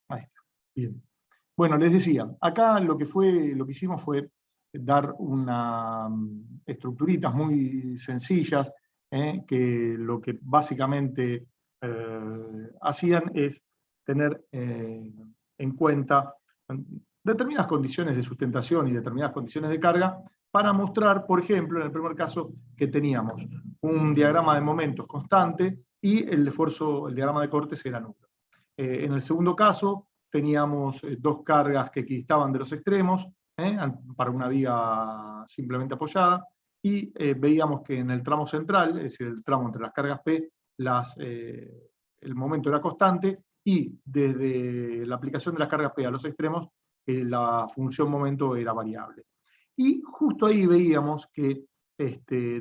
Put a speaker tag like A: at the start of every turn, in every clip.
A: Ahí está. Bien. Bueno, les decía, acá lo que hicimos fue dar unas estructuritas muy sencillas, que lo que básicamente hacían es tener en cuenta determinadas condiciones de sustentación y determinadas condiciones de carga para mostrar, por ejemplo, en el primer caso, que teníamos un diagrama de momentos constante y el diagrama de cortes era nulo. En el segundo caso, teníamos dos cargas que equidistaban de los extremos, para una viga simplemente apoyada, y veíamos que en el tramo central, es decir, el tramo entre las cargas P, el momento era constante, y desde la aplicación de las cargas P a los extremos, la función momento era variable. Y justo ahí veíamos que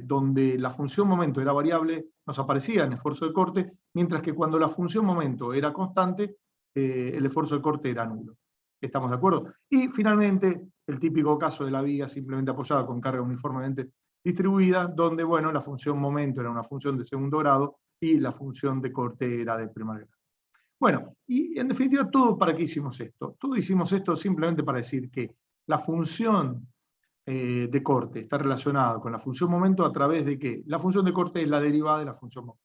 A: donde la función momento era variable, nos aparecía en esfuerzo de corte, mientras que cuando la función momento era constante, el esfuerzo de corte era nulo. ¿Estamos de acuerdo? Y finalmente, el típico caso de la viga simplemente apoyada con carga uniformemente distribuida, donde, bueno, la función momento era una función de segundo grado y la función de corte era de primer grado. Bueno, y en definitiva, ¿para qué hicimos esto? Todo hicimos esto simplemente para decir que la función de corte está relacionada con la función momento a través de que la función de corte es la derivada de la función momento.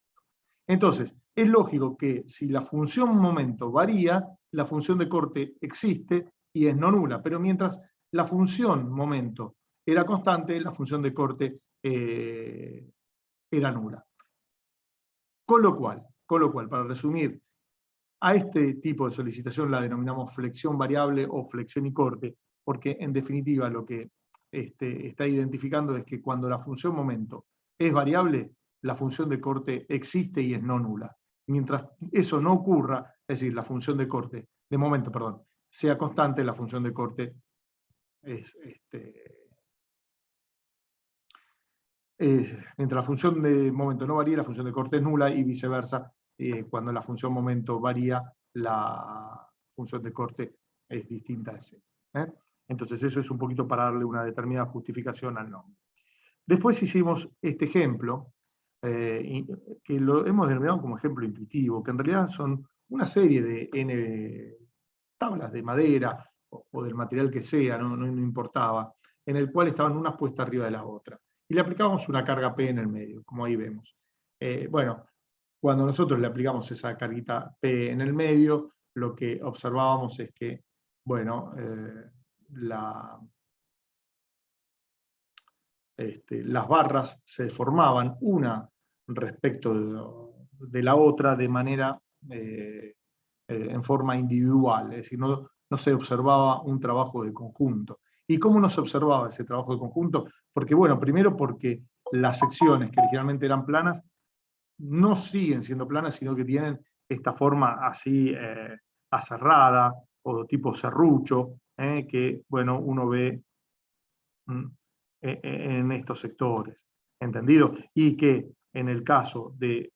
A: Entonces, es lógico que si la función momento varía, la función de corte existe y es no nula, pero mientras la función momento era constante, la función de corte era nula. Con lo cual, para resumir, a este tipo de solicitación la denominamos flexión variable o flexión y corte, porque en definitiva lo que está identificando es que cuando la función momento es variable, la función de corte existe y es no nula. Mientras eso no ocurra, es decir, la función de corte, de momento, perdón, sea constante, la función de corte mientras la función de momento no varía, la función de corte es nula y viceversa. Cuando la función momento varía, la función de corte es distinta de cero. Entonces eso es un poquito para darle una determinada justificación al nombre. Después hicimos este ejemplo, que lo hemos denominado como ejemplo intuitivo, que en realidad son una serie de N tablas de madera o del material que sea, no importaba, en el cual estaban unas puestas arriba de la otra. Y le aplicábamos una carga P en el medio, como ahí vemos. Bueno, cuando nosotros le aplicamos esa carguita P en el medio, lo que observábamos es que, bueno, las barras se deformaban una respecto de la otra de manera, en forma individual, es decir, no se observaba un trabajo de conjunto. ¿Y cómo no se observaba ese trabajo de conjunto? Porque, bueno, primero porque las secciones que originalmente eran planas no siguen siendo planas, sino que tienen esta forma así aserrada o tipo serrucho, que, bueno, uno ve en estos sectores, ¿entendido? Y que en el caso de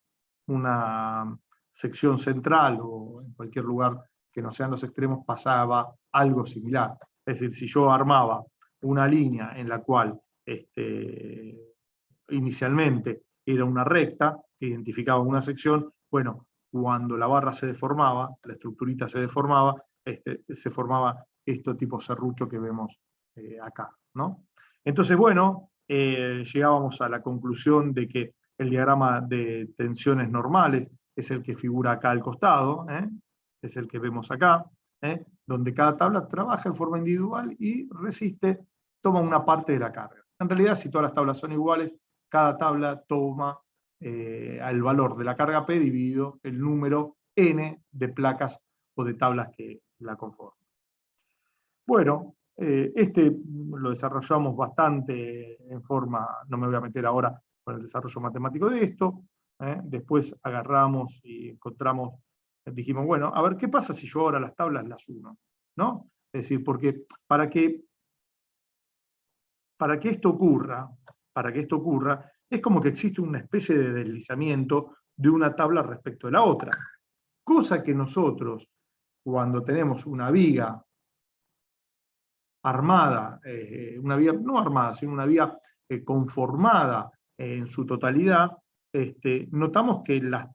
A: una sección central o en cualquier lugar que no sean los extremos pasaba algo similar. Es decir, si yo armaba una línea en la cual inicialmente era una recta que identificaba una sección, bueno, cuando la barra se deformaba, la estructurita se deformaba, se formaba este tipo serrucho que vemos acá, ¿no? Entonces, bueno, llegábamos a la conclusión de que el diagrama de tensiones normales es el que figura acá al costado, es el que vemos acá, donde cada tabla trabaja en forma individual y resiste, toma una parte de la carga. En realidad, si todas las tablas son iguales, cada tabla toma el valor de la carga P dividido el número N de placas o de tablas que la conforman. Bueno, lo desarrollamos bastante en forma, no me voy a meter ahora con el desarrollo matemático de esto, después agarramos y encontramos, dijimos, bueno, a ver, ¿qué pasa si yo ahora las tablas las uno? ¿No? Es decir, porque para que esto ocurra, es como que existe una especie de deslizamiento de una tabla respecto de la otra. Cosa que nosotros, cuando tenemos una viga armada, una viga no armada, sino una viga conformada en su totalidad, notamos que las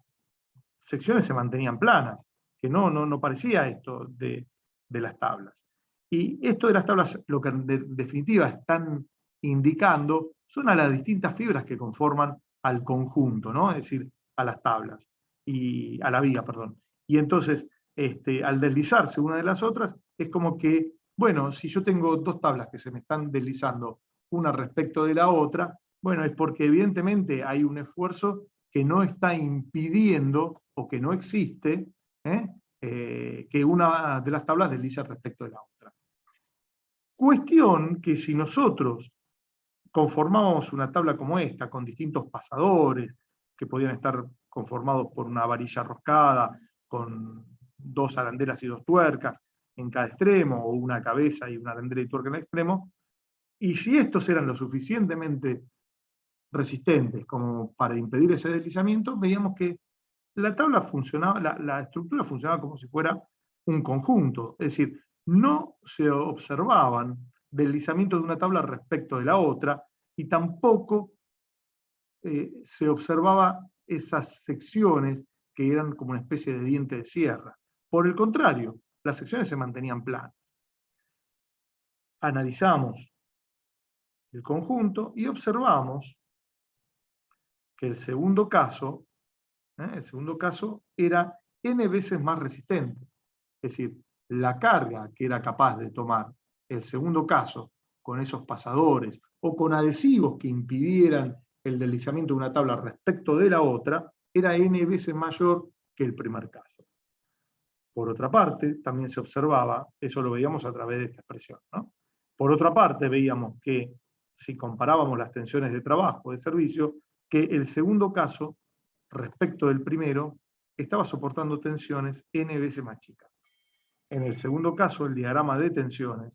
A: secciones se mantenían planas. no parecía esto de las tablas. Y esto de las tablas, lo que en definitiva están indicando son a las distintas fibras que conforman al conjunto, ¿no? Es decir, a las tablas, y a la viga, perdón. Y entonces, al deslizarse una de las otras, es como que, bueno, si yo tengo dos tablas que se me están deslizando una respecto de la otra, bueno, es porque evidentemente hay un esfuerzo que no está impidiendo, o que no existe, que una de las tablas deslice respecto de la otra. Cuestión que si nosotros conformábamos una tabla como esta, con distintos pasadores, que podían estar conformados por una varilla roscada, con dos arandelas y dos tuercas en cada extremo, o una cabeza y una arandela y tuerca en el extremo, y si estos eran lo suficientemente resistentes como para impedir ese deslizamiento, veíamos que la tabla funcionaba, la estructura funcionaba como si fuera un conjunto, es decir, no se observaban deslizamientos de una tabla respecto de la otra, y tampoco se observaba esas secciones que eran como una especie de diente de sierra. Por el contrario, las secciones se mantenían planas. Analizamos el conjunto y observamos que el segundo caso era n veces más resistente. Es decir, la carga que era capaz de tomar el segundo caso con esos pasadores o con adhesivos que impidieran el deslizamiento de una tabla respecto de la otra, era n veces mayor que el primer caso. Por otra parte, también se observaba, eso lo veíamos a través de esta expresión, ¿no? Por otra parte, veíamos que si comparábamos las tensiones de trabajo, de servicio, que el segundo caso, respecto del primero, estaba soportando tensiones n veces más chicas. En el segundo caso, el diagrama de tensiones,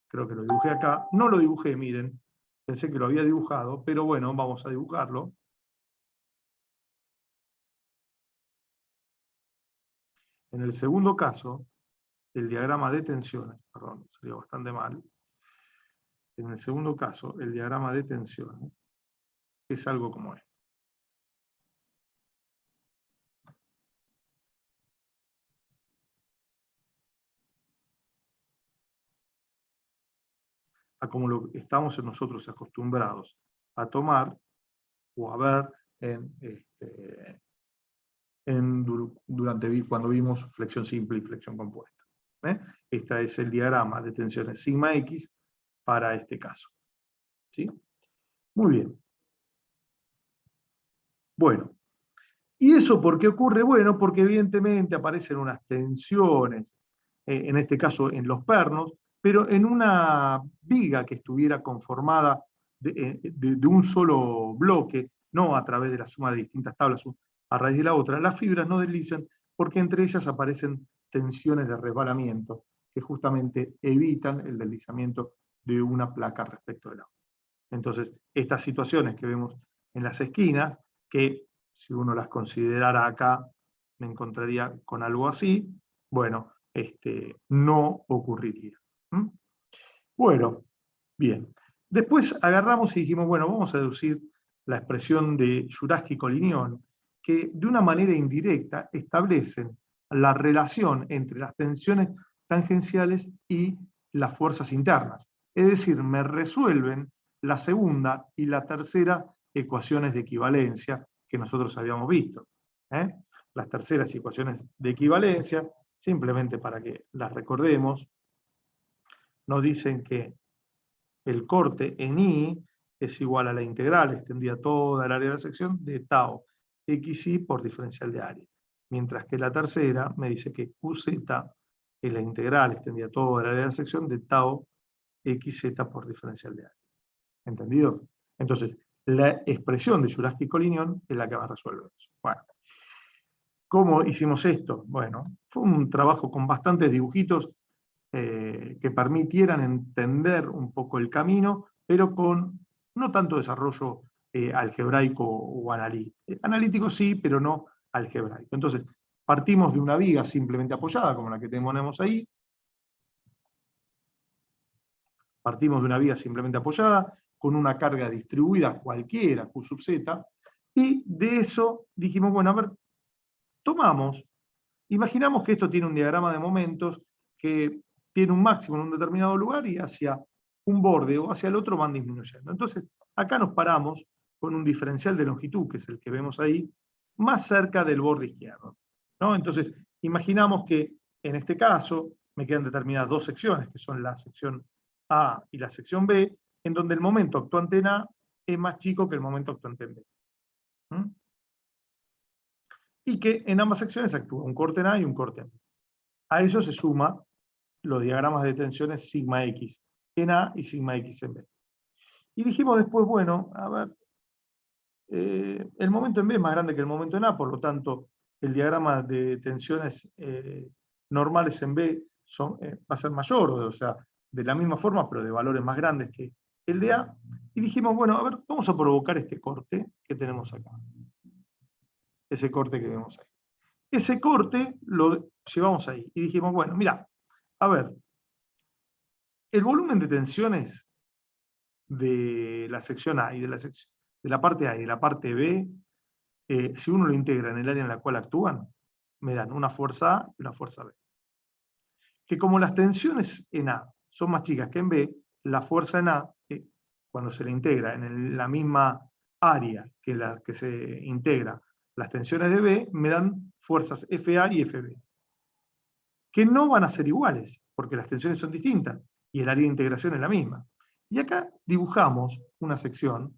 A: creo que lo dibujé acá, no lo dibujé, miren, pensé que lo había dibujado, pero bueno, vamos a dibujarlo. En el segundo caso, el diagrama de tensiones, perdón, salió bastante mal. En el segundo caso, el diagrama de tensiones es algo como esto. A como lo estamos nosotros acostumbrados a tomar o a ver cuando vimos flexión simple y flexión compuesta. Este es el diagrama de tensiones sigma X para este caso. ¿Sí? Muy bien. Bueno, ¿y eso por qué ocurre? Bueno, porque evidentemente aparecen unas tensiones, en este caso en los pernos, pero en una viga que estuviera conformada de un solo bloque, no a través de la suma de distintas tablas a raíz de la otra, las fibras no deslizan porque entre ellas aparecen tensiones de resbalamiento que justamente evitan el deslizamiento de una placa respecto de la otra. Entonces, estas situaciones que vemos en las esquinas, que si uno las considerara acá, me encontraría con algo así, bueno, no ocurriría. Bueno, bien. Después agarramos y dijimos, bueno, vamos a deducir la expresión de Jurasky-Collignon, que de una manera indirecta establecen la relación entre las tensiones tangenciales y las fuerzas internas. Es decir, me resuelven la segunda y la tercera ecuaciones de equivalencia que nosotros habíamos visto. Las terceras ecuaciones de equivalencia, simplemente para que las recordemos, nos dicen que el corte en I es igual a la integral extendida a toda el área de la sección de tau xi por diferencial de área. Mientras que la tercera me dice que QZ es la integral extendida a toda el área de la sección de tau xz por diferencial de área. ¿Entendido? Entonces, la expresión de Jurasky-Collignon es la que va a resolver eso. Bueno, ¿cómo hicimos esto? Bueno, fue un trabajo con bastantes dibujitos que permitieran entender un poco el camino, pero con no tanto desarrollo algebraico o analítico. Analítico sí, pero no algebraico. Entonces, partimos de una viga simplemente apoyada, como la que tenemos ahí. Partimos de una viga simplemente apoyada, con una carga distribuida cualquiera, Q sub z, y de eso dijimos, bueno, a ver, tomamos Imaginamos que esto tiene un diagrama de momentos que tiene un máximo en un determinado lugar y hacia un borde o hacia el otro van disminuyendo. Entonces, acá nos paramos con un diferencial de longitud, que es el que vemos ahí, más cerca del borde izquierdo, ¿no? Entonces, imaginamos que en este caso me quedan determinadas dos secciones, que son la sección A y la sección B, en donde el momento actuante en A es más chico que el momento actuante en B. ¿Mm? Y que en ambas secciones actúa un corte en A y un corte en B. A eso se suma los diagramas de tensiones sigma X en A y sigma X en B. Y dijimos después, bueno, a ver, el momento en B es más grande que el momento en A, por lo tanto, el diagrama de tensiones normales en B va a ser mayor, o sea, de la misma forma, pero de valores más grandes que el de A. Y dijimos, bueno, a ver, vamos a provocar este corte que tenemos acá. Ese corte que vemos ahí. Ese corte lo llevamos ahí. Y dijimos, bueno, mira, a ver, el volumen de tensiones de la sección A y de la parte A y de la parte B, si uno lo integra en el área en la cual actúan, me dan una fuerza A y una fuerza B. Que como las tensiones en A son más chicas que en B, la fuerza en A, cuando se le integra en la misma área que la que se integra las tensiones de B, me dan fuerzas FA y FB, que no van a ser iguales, porque las tensiones son distintas y el área de integración es la misma. Y acá dibujamos una sección,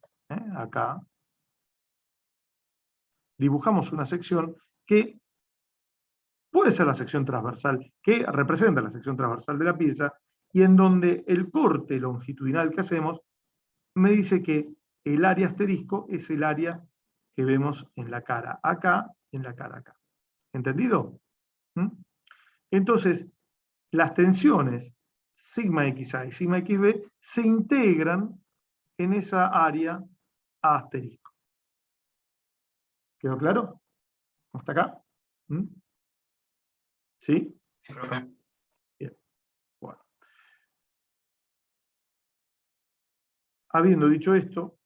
A: acá, dibujamos una sección que puede ser la sección transversal, que representa la sección transversal de la pieza, y en donde el corte longitudinal que hacemos me dice que el área asterisco es el área que vemos en la cara acá, en la cara acá. ¿Entendido? ¿Mm? Entonces, las tensiones sigma XA y sigma XB se integran en esa área A asterisco. ¿Quedó claro? ¿Hasta acá? ¿Mm? ¿Sí?
B: Sí, profe.
A: Bien. Bueno. Habiendo dicho esto,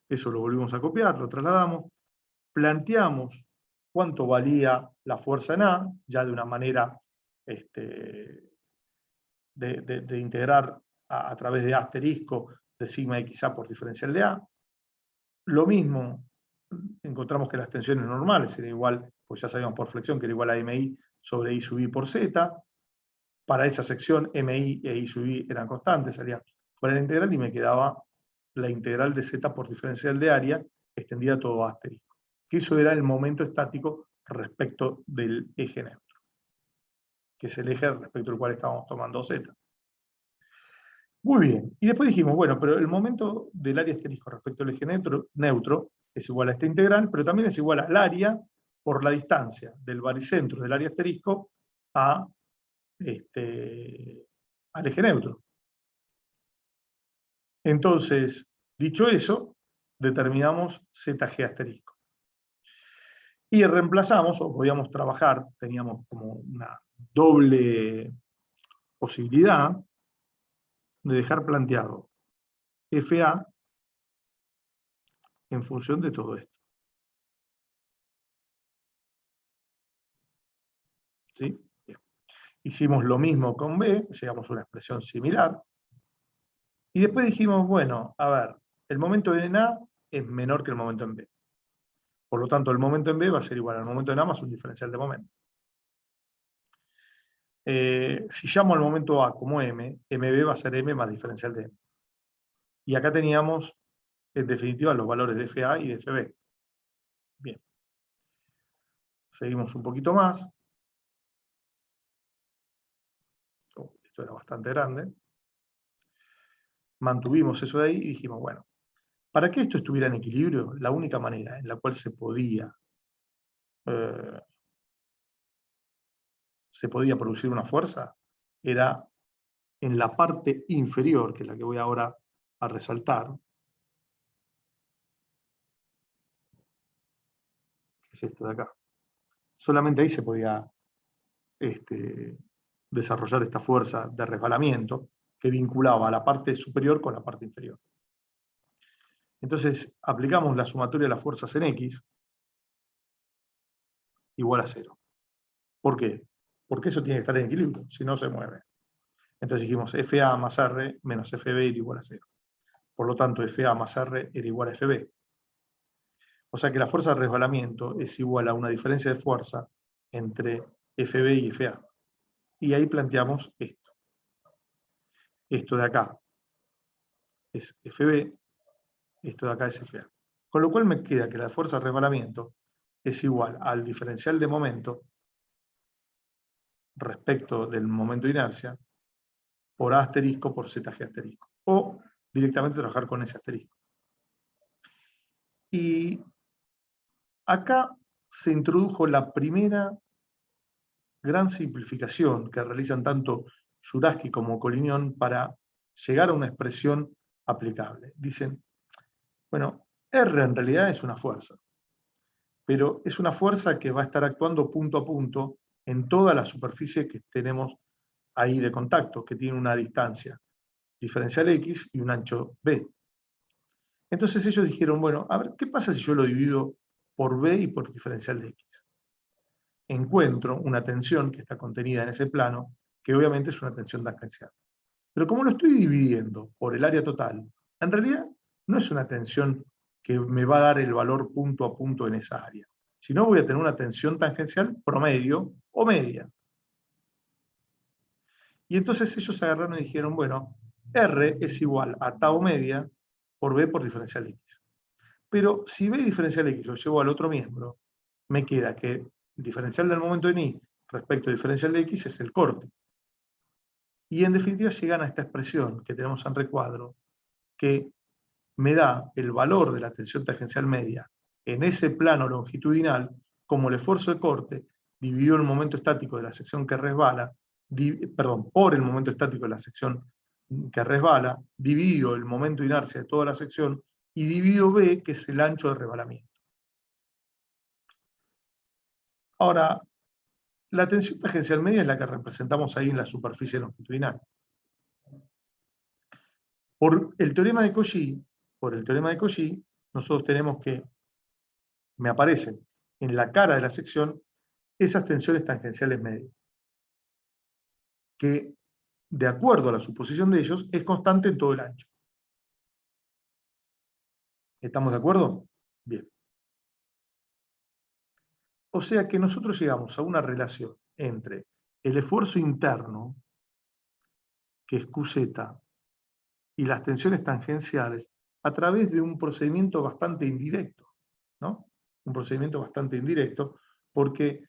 A: eso lo volvimos a copiar, lo trasladamos, planteamos cuánto valía la fuerza en A, ya de una manera de integrar a través de A asterisco de sigma XA por diferencial de A. Lo mismo, encontramos que las tensiones normales eran igual, pues ya sabíamos por flexión que era igual a MI sobre I sub I por Z. Para esa sección MI e I sub I eran constantes, salía fuera la integral y me quedaba la integral de Z por diferencial de área extendida todo a asterisco. Que eso era el momento estático respecto del eje neutro, que es el eje respecto al cual estábamos tomando Z. Muy bien. Y después dijimos, bueno, pero el momento del área asterisco respecto al eje neutro es igual a esta integral, pero también es igual al área por la distancia del baricentro del área asterisco al eje neutro. Entonces, dicho eso, determinamos ZG asterisco. Y reemplazamos, o podíamos trabajar, teníamos como una doble posibilidad de dejar planteado FA en función de todo esto. ¿Sí? Bien. Hicimos lo mismo con B, llegamos a una expresión similar, y después dijimos, bueno, a ver, el momento en A es menor que el momento en B. Por lo tanto, el momento en B va a ser igual al momento en A más un diferencial de momento. Si llamo al momento A como M, MB va a ser M más diferencial de M. Y acá teníamos, en definitiva, los valores de FA y de FB. Bien. Seguimos un poquito más. Esto era bastante grande. Mantuvimos eso de ahí y dijimos, bueno, para que esto estuviera en equilibrio, la única manera en la cual se podía producir una fuerza era en la parte inferior, que es la que voy ahora a resaltar, que es esto de acá. Solamente ahí se podía desarrollar esta fuerza de resbalamiento que vinculaba a la parte superior con la parte inferior. Entonces aplicamos la sumatoria de las fuerzas en X igual a 0. ¿Por qué? Porque eso tiene que estar en equilibrio, si no se mueve. Entonces dijimos FA más R menos FB era igual a 0. Por lo tanto, FA más R era igual a FB. O sea que la fuerza de resbalamiento es igual a una diferencia de fuerza entre FB y FA. Y ahí planteamos esto. Esto de acá es FB, esto de acá es FA. Con lo cual me queda que la fuerza de resbalamiento es igual al diferencial de momento respecto del momento de inercia por A asterisco por ZG asterisco. O directamente trabajar con ese asterisco. Y acá se introdujo la primera gran simplificación que realizan tanto Zuraski como Collignon para llegar a una expresión aplicable. Dicen, bueno, R en realidad es una fuerza, pero es una fuerza que va a estar actuando punto a punto en toda la superficie que tenemos ahí de contacto, que tiene una distancia diferencial X y un ancho B. Entonces ellos dijeron, bueno, a ver, ¿qué pasa si yo lo divido por B y por diferencial de X? Encuentro una tensión que está contenida en ese plano, que obviamente es una tensión tangencial. Pero como lo estoy dividiendo por el área total, en realidad no es una tensión que me va a dar el valor punto a punto en esa área, sino voy a tener una tensión tangencial promedio o media. Y entonces ellos agarraron y dijeron, bueno, R es igual a tau media por B por diferencial X. Pero si B diferencial X lo llevo al otro miembro, me queda que el diferencial del momento en Y respecto al diferencial de X es el corte. Y en definitiva llegan a esta expresión que tenemos en recuadro, que me da el valor de la tensión tangencial media en ese plano longitudinal como el esfuerzo de corte dividido el momento estático de la sección que resbala, por el momento estático de la sección que resbala, dividido el momento de inercia de toda la sección, y dividido B, que es el ancho de resbalamiento. Ahora, la tensión tangencial media es la que representamos ahí en la superficie longitudinal. Por el teorema de Cauchy, nosotros tenemos que me aparecen en la cara de la sección esas tensiones tangenciales medias, que de acuerdo a la suposición de ellos es constante en todo el ancho. ¿Estamos de acuerdo? Bien. O sea que nosotros llegamos a una relación entre el esfuerzo interno, que es QZ, y las tensiones tangenciales a través de un procedimiento bastante indirecto, ¿no? Un procedimiento bastante indirecto, porque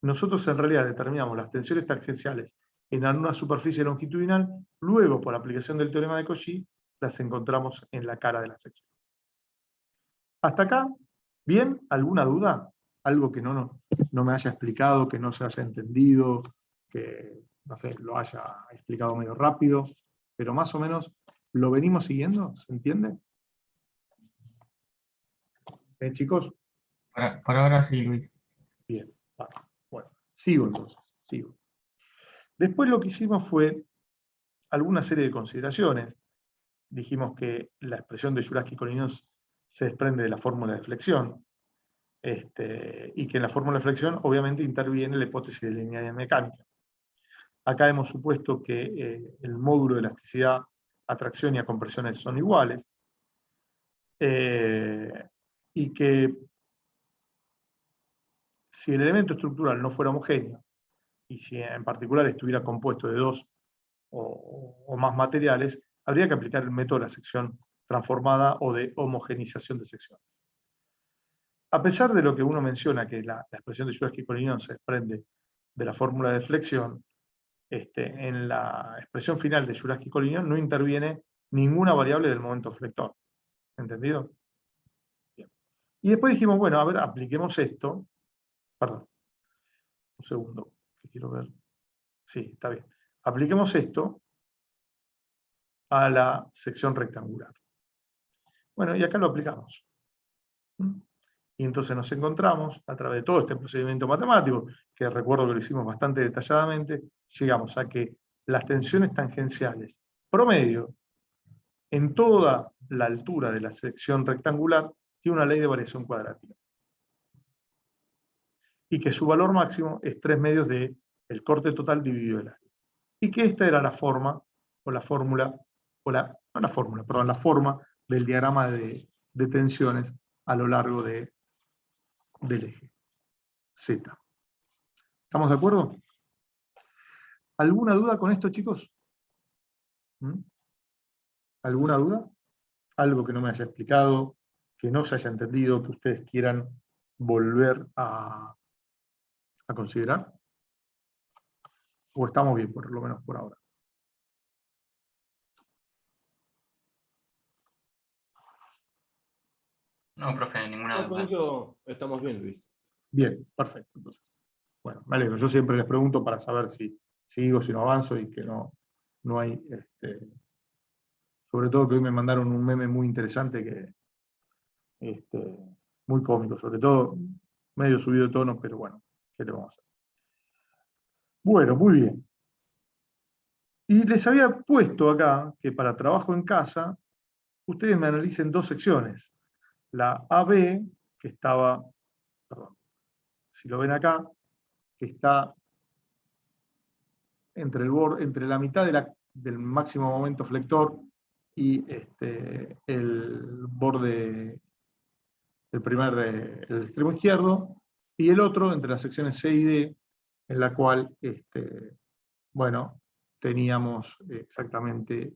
A: nosotros en realidad determinamos las tensiones tangenciales en una superficie longitudinal, luego por aplicación del teorema de Cauchy, las encontramos en la cara de la sección. ¿Hasta acá? ¿Bien? ¿Alguna duda? ¿Algo que no me haya explicado, que no se haya entendido, que no sé, lo haya explicado medio rápido, pero más o menos lo venimos siguiendo? ¿Se entiende? Chicos.
B: Por ahora sí, Luis.
A: Bien, bueno, sigo entonces, sigo. Después lo que hicimos fue alguna serie de consideraciones. Dijimos que la expresión de Zuraski-Collignon se desprende de la fórmula de flexión, y que en la fórmula de flexión obviamente interviene la hipótesis de linealidad mecánica. Acá hemos supuesto que el módulo de elasticidad, atracción y a compresiones son iguales, y que si el elemento estructural no fuera homogéneo, y si en particular estuviera compuesto de dos o más materiales, habría que aplicar el método de la sección transformada o de homogenización de secciones. A pesar de lo que uno menciona, que la expresión de Zuraski-Collignon se desprende de la fórmula de flexión, en la expresión final de Zuraski-Collignon no interviene ninguna variable del momento flector. ¿Entendido? Bien. Y después dijimos, bueno, a ver, apliquemos esto. Perdón. Un segundo, que quiero ver. Sí, está bien. Apliquemos esto a la sección rectangular. Bueno, y acá lo aplicamos. Y entonces nos encontramos, a través de todo este procedimiento matemático, que recuerdo que lo hicimos bastante detalladamente, llegamos a que las tensiones tangenciales promedio en toda la altura de la sección rectangular tiene una ley de variación cuadrática. Y que su valor máximo es 3/2 del corte total dividido el área. Y que esta era la forma, o la fórmula, no la fórmula, perdón, la forma del diagrama de tensiones a lo largo del eje Z. ¿Estamos de acuerdo? ¿Alguna duda con esto, chicos? ¿Mm? ¿Alguna duda? ¿Algo que no me haya explicado, que no se haya entendido, que ustedes quieran volver a considerar? ¿O estamos bien, por lo menos por ahora?
B: No, profe, ninguna
C: No, con
B: duda.
C: eso estamos bien, Luis.
A: Bien, perfecto. Entonces, bueno, me alegro. Yo siempre les pregunto para saber si sigo, si no avanzo y que no hay... sobre todo que hoy me mandaron un meme muy interesante que muy cómico, sobre todo medio subido de tono, pero bueno, ¿qué le vamos a hacer? Bueno, muy bien. Y les había puesto acá que para trabajo en casa, ustedes me analicen dos secciones. La AB, que estaba, perdón, si lo ven acá, que está entre la mitad del máximo momento flector y el borde, el extremo izquierdo, y el otro entre las secciones C y D, en la cual, bueno, teníamos exactamente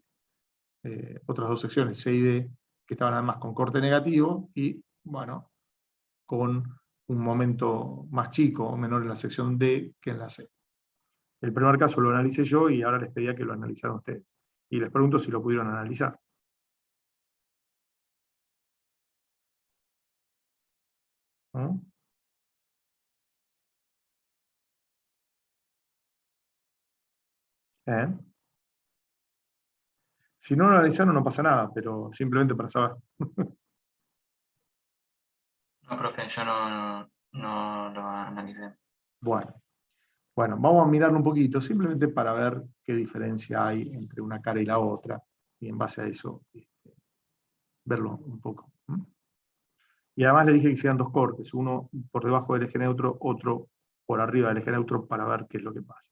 A: otras dos secciones, C y D, que estaban además con corte negativo, y, bueno, con un momento más chico o menor en la sección D que en la C. El primer caso lo analicé yo y ahora les pedía que lo analizaran ustedes. Y les pregunto si lo pudieron analizar. ¿Mm? ¿Eh? Si no lo analizaron no pasa nada, pero simplemente para saber.
B: No, profe, yo no lo analicé.
A: Bueno, vamos a mirarlo un poquito, simplemente para ver qué diferencia hay entre una cara y la otra, y en base a eso, verlo un poco. ¿Mm? Y además le dije que hicieran dos cortes, uno por debajo del eje neutro, otro por arriba del eje neutro, para ver qué es lo que pasa.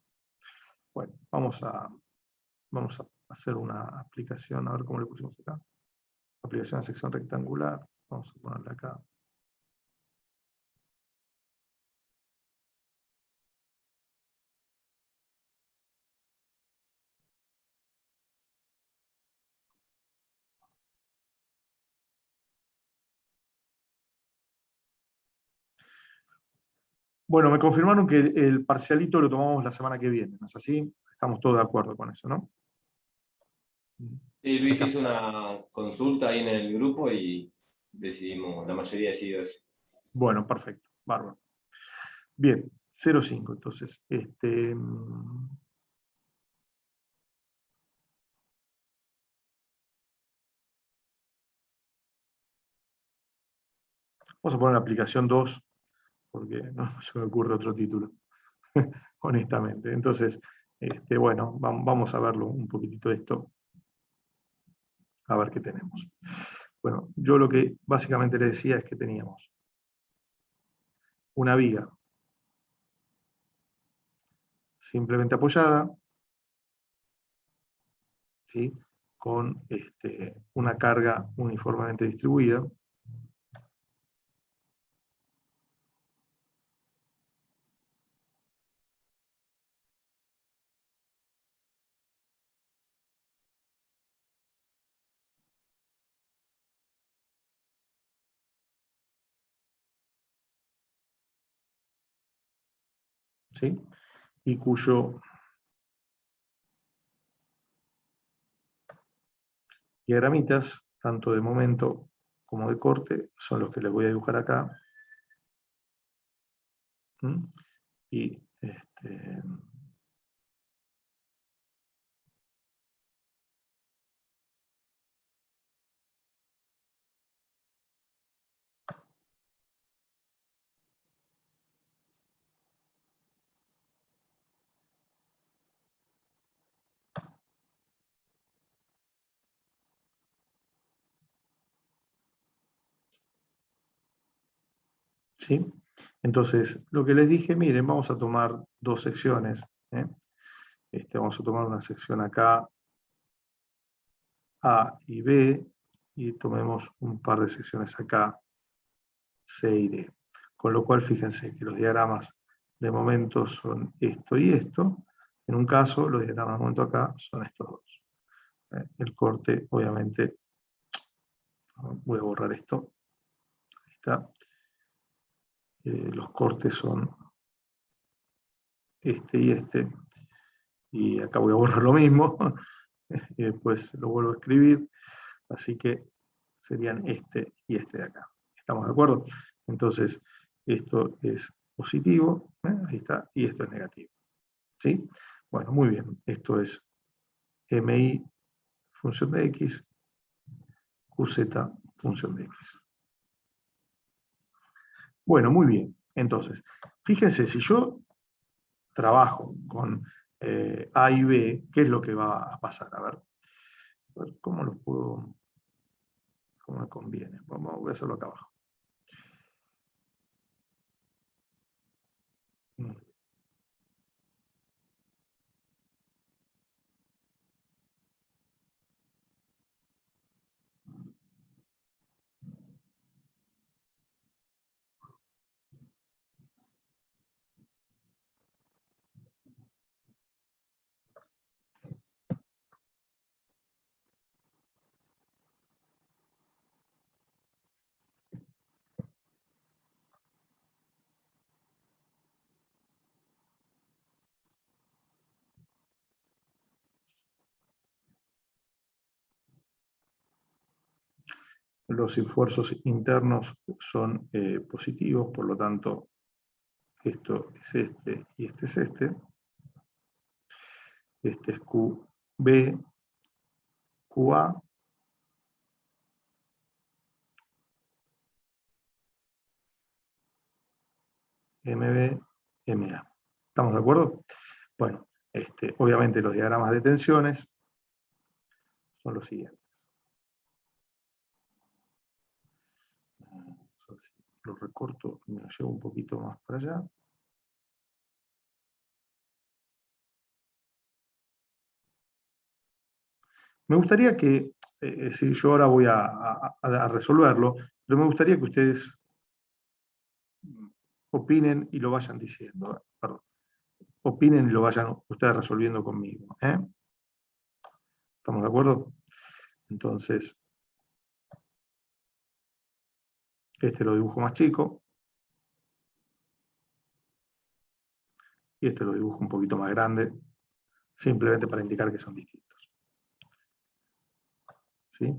A: Bueno, vamos a hacer una aplicación, a ver cómo le pusimos acá. Aplicación a sección rectangular, vamos a ponerle acá. Bueno, me confirmaron que el parcialito lo tomamos la semana que viene, ¿no es así? Estamos todos de acuerdo con eso, ¿no?
C: Sí, Luis
A: Acá.
C: hizo una consulta ahí en el grupo y decidimos, la mayoría decidió eso.
A: Bueno, perfecto, bárbaro. Bien, 0,5, entonces. Vamos a poner la aplicación 2, porque no se me ocurre otro título, honestamente. Entonces, bueno, vamos a verlo un poquitito esto, a ver qué tenemos. Bueno, yo lo que básicamente le decía es que teníamos una viga simplemente apoyada, ¿sí? Con una carga uniformemente distribuida. ¿Sí? Y cuyo diagramitas, tanto de momento como de corte, son los que les voy a dibujar acá. ¿Mm? Y ¿Sí? Entonces, lo que les dije, miren, vamos a tomar dos secciones. Vamos a tomar una sección acá, A y B, y tomemos un par de secciones acá, C y D. Con lo cual, fíjense que los diagramas de momento son esto y esto. En un caso, los diagramas de momento acá son estos dos. El corte, obviamente, voy a borrar esto. Ahí está. Los cortes son este y este. Y acá voy a borrar lo mismo. Y después lo vuelvo a escribir. Así que serían este y este de acá. ¿Estamos de acuerdo? Entonces, esto es positivo, ahí está, y esto es negativo. ¿Sí? Bueno, muy bien. Esto es MI función de X, QZ función de X. Bueno, muy bien. Entonces, fíjense, si yo trabajo con A y B, ¿qué es lo que va a pasar? A ver ¿cómo lo puedo? ¿Cómo me conviene? Voy a hacerlo acá abajo. Los esfuerzos internos son positivos, por lo tanto, esto es este y este es este. Este es QB, QA. MB, MA. ¿Estamos de acuerdo? Bueno, obviamente los diagramas de tensiones son los siguientes. Lo recorto y me lo llevo un poquito más para allá. Me gustaría que, si yo ahora voy a resolverlo, pero me gustaría que ustedes opinen y lo vayan diciendo. Perdón. Opinen y lo vayan ustedes resolviendo conmigo. ¿Estamos de acuerdo? Entonces, este lo dibujo más chico. Y este lo dibujo un poquito más grande, simplemente para indicar que son distintos. ¿Sí?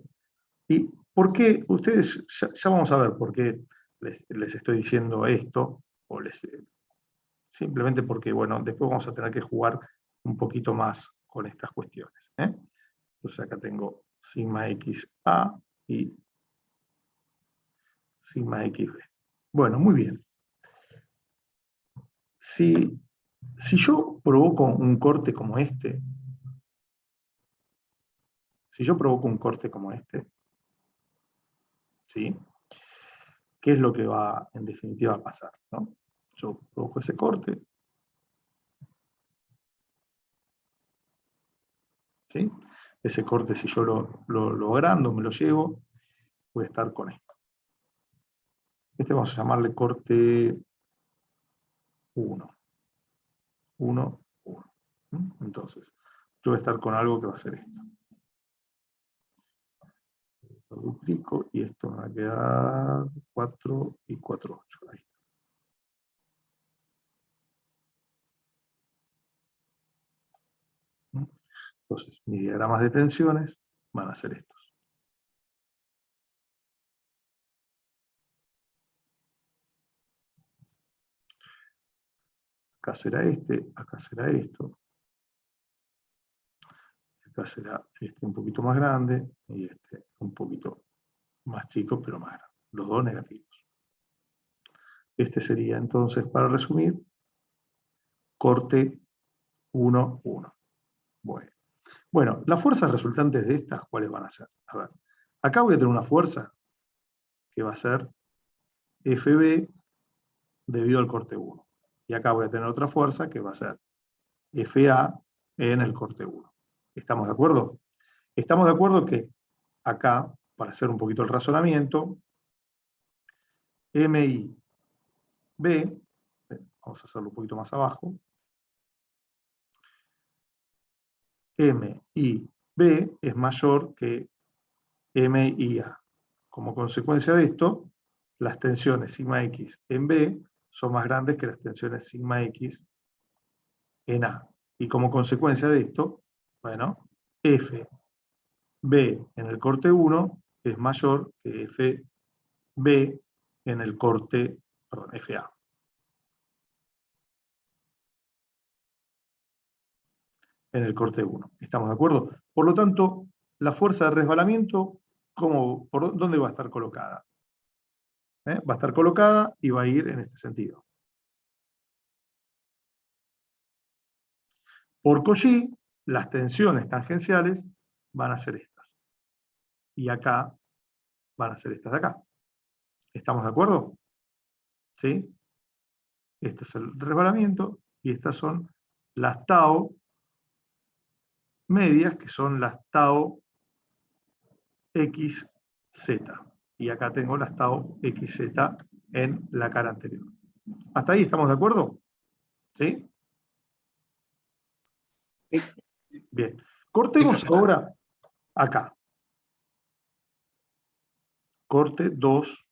A: ¿Y por qué? Ustedes, ya vamos a ver por qué les estoy diciendo esto, o simplemente porque, bueno, después vamos a tener que jugar un poquito más con estas cuestiones. Entonces acá tengo sigma XA y sigma XB. Bueno, muy bien. Si yo provoco un corte como este, ¿sí? ¿Qué es lo que va, en definitiva, a pasar? ¿No? Yo provoco ese corte, ¿sí? Ese corte, si yo lo agrando, me lo llevo, voy a estar con esto. Vamos a llamarle corte 1. 1, 1. Entonces, yo voy a estar con algo que va a ser esto. Lo duplico y esto me va a quedar 4 y 4, 8. Ahí está. Entonces, mis diagramas de tensiones van a ser estos. Acá será acá será esto. Acá será este un poquito más grande y este un poquito más chico, pero más grande. Los dos negativos. Este sería entonces, para resumir, corte 1, 1. Bueno, las fuerzas resultantes de estas, ¿cuáles van a ser? A ver, acá voy a tener una fuerza que va a ser FB debido al corte 1. Y acá voy a tener otra fuerza que va a ser FA en el corte 1. ¿Estamos de acuerdo? Estamos de acuerdo que acá, para hacer un poquito el razonamiento, MIB, vamos a hacerlo un poquito más abajo, MIB es mayor que MIA. Como consecuencia de esto, las tensiones sigma X en B son más grandes que las tensiones sigma X en A. Y como consecuencia de esto, bueno, FB en el corte 1 es mayor que FB en el corte, perdón, FA. En el corte 1. ¿Estamos de acuerdo? Por lo tanto, la fuerza de resbalamiento, ¿por dónde va a estar colocada? Va a estar colocada y va a ir en este sentido. Por Cauchy, las tensiones tangenciales van a ser estas. Y acá van a ser estas de acá. ¿Estamos de acuerdo? ¿Sí? Este es el resbalamiento y estas son las tau medias, que son las tau XZ. Y acá tengo las tau XZ en la cara anterior. ¿Hasta ahí estamos de acuerdo? ¿Sí?
D: Sí.
A: Bien. Cortemos ahora acá. Corte 2.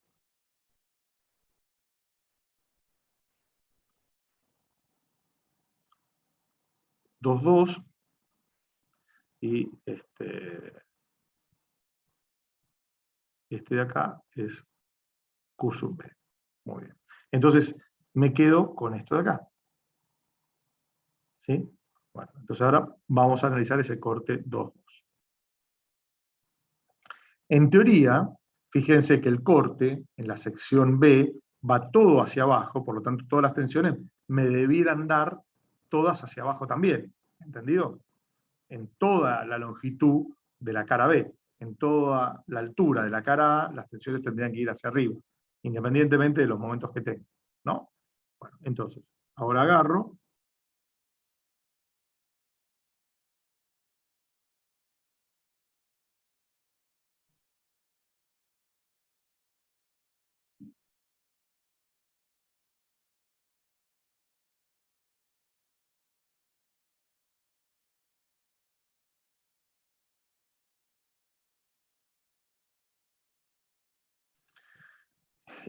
A: Y este de acá es Q sub B. Muy bien. Entonces, me quedo con esto de acá. ¿Sí? Bueno, entonces ahora vamos a analizar ese corte 2. En teoría, fíjense que el corte en la sección B va todo hacia abajo, por lo tanto todas las tensiones me debieran dar todas hacia abajo también. ¿Entendido? En toda la longitud de la cara B, en toda la altura de la cara A, las tensiones tendrían que ir hacia arriba, independientemente de los momentos que tenga, ¿no? Bueno, entonces, ahora agarro,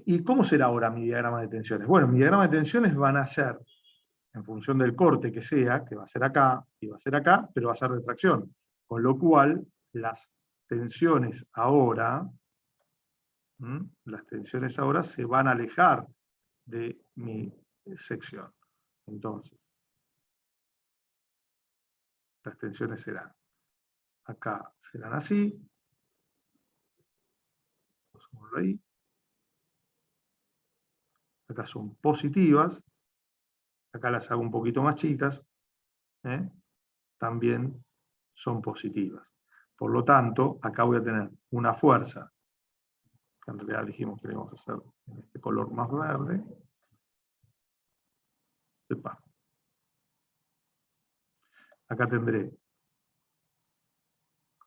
A: ¿y cómo será ahora mi diagrama de tensiones? Bueno, mi diagrama de tensiones van a ser, en función del corte que sea, que va a ser acá y va a ser acá, pero va a ser de tracción. Con lo cual, las tensiones ahora se van a alejar de mi sección. Entonces, las tensiones serán, acá serán así, ahí. Acá son positivas, acá las hago un poquito más chicas, también son positivas. Por lo tanto, acá voy a tener una fuerza, que en realidad dijimos que queremos hacer en este color más verde. Epa. Acá tendré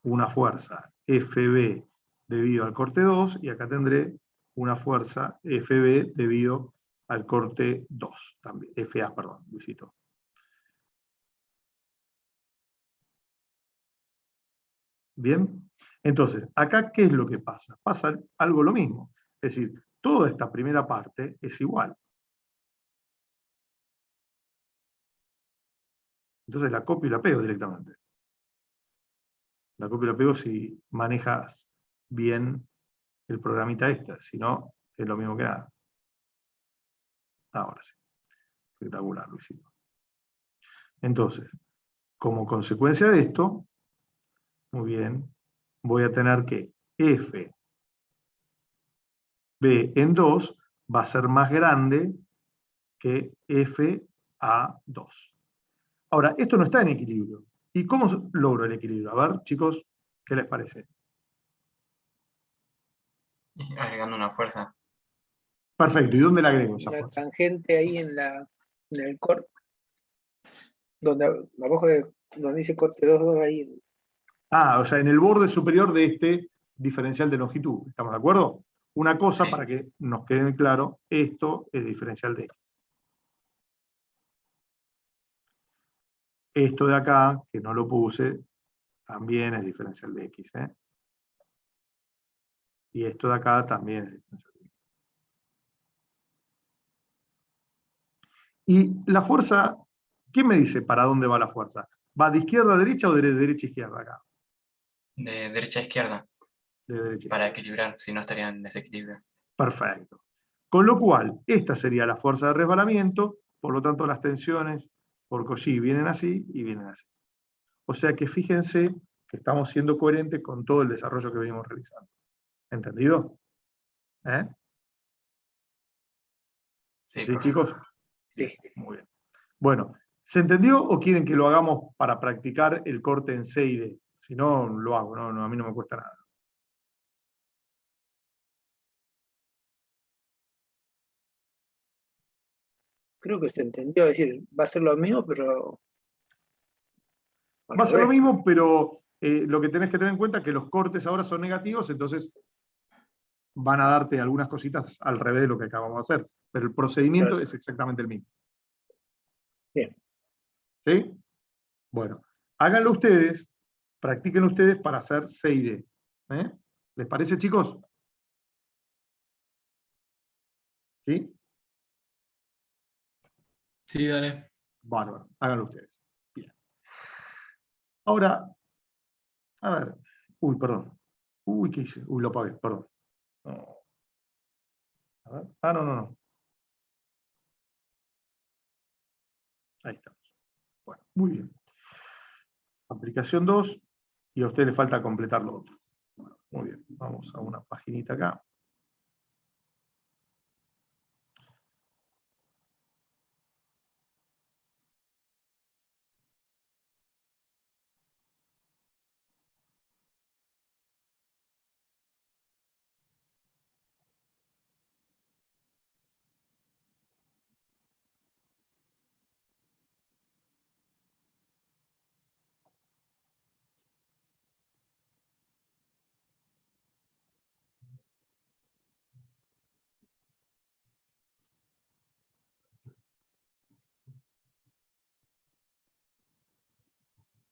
A: una fuerza FB debido al corte 2, y acá tendré una fuerza FB debido al corte 2, también, FA, perdón, Luisito. Bien, entonces, acá, ¿qué es lo que pasa? Pasa algo lo mismo, es decir, toda esta primera parte es igual. Entonces la copio y la pego directamente. La copio y la pego si manejas bien el programita este, si no, es lo mismo que nada. Ahora sí. Espectacular, Luisito. Entonces, como consecuencia de esto, muy bien, voy a tener que F B en 2 va a ser más grande que FA2. Ahora, esto no está en equilibrio. ¿Y cómo logro el equilibrio? A ver, chicos, ¿qué les parece?
B: Agregando una fuerza.
A: Perfecto, ¿y dónde le agrego esa
D: una
A: fuerza?
D: tangente ahí en el corte, donde abajo donde dice corte 2,2 ahí.
A: Ah, o sea, en el borde superior de este diferencial de longitud. ¿Estamos de acuerdo? Una cosa
B: Sí.
A: para que nos quede claro, esto es diferencial de X. Esto de acá, que no lo puse, también es diferencial de X. Y esto de acá también es diferencial de X. Y la fuerza, ¿quién me dice para dónde va la fuerza? ¿Va de izquierda a derecha o de derecha a izquierda acá?
B: De derecha a izquierda,
A: De derecha a
B: para
A: izquierda.
B: equilibrar, si no estaría en desequilibrio.
A: Perfecto. Con lo cual, esta sería la fuerza de resbalamiento, por lo tanto las tensiones por Cauchy vienen así y vienen así. O sea que fíjense que estamos siendo coherentes con todo el desarrollo que venimos realizando. ¿Entendido? ¿Eh?
B: Sí,
A: ¿Sí,
B: profe.
A: chicos?
D: Sí.
A: Muy bien. Bueno, ¿se entendió o quieren que lo hagamos para practicar el corte en C y D? Si no, lo hago, no, a mí no me cuesta nada.
D: Creo que se entendió, es decir, va a ser lo mismo, pero al
A: Va a ser lo
D: revés.
A: mismo, pero lo que tenés que tener en cuenta es que los cortes ahora son negativos, entonces van a darte algunas cositas al revés de lo que acabamos de hacer. Pero el procedimiento
D: Claro.
A: es exactamente el mismo.
D: Bien.
A: ¿Sí? Bueno, háganlo ustedes, practiquen ustedes para hacer C y D. ¿Les parece, chicos? ¿Sí?
E: Sí, dale.
A: Bárbaro, háganlo ustedes. Bien. Ahora, a ver. Uy, perdón. Uy, ¿qué hice? Uy, lo apagué, perdón. No. A ver. Ah, no. Ahí estamos. Bueno, muy bien. Aplicación 2, y a usted le falta completar lo otro. Bueno, muy bien, vamos a una paginita acá.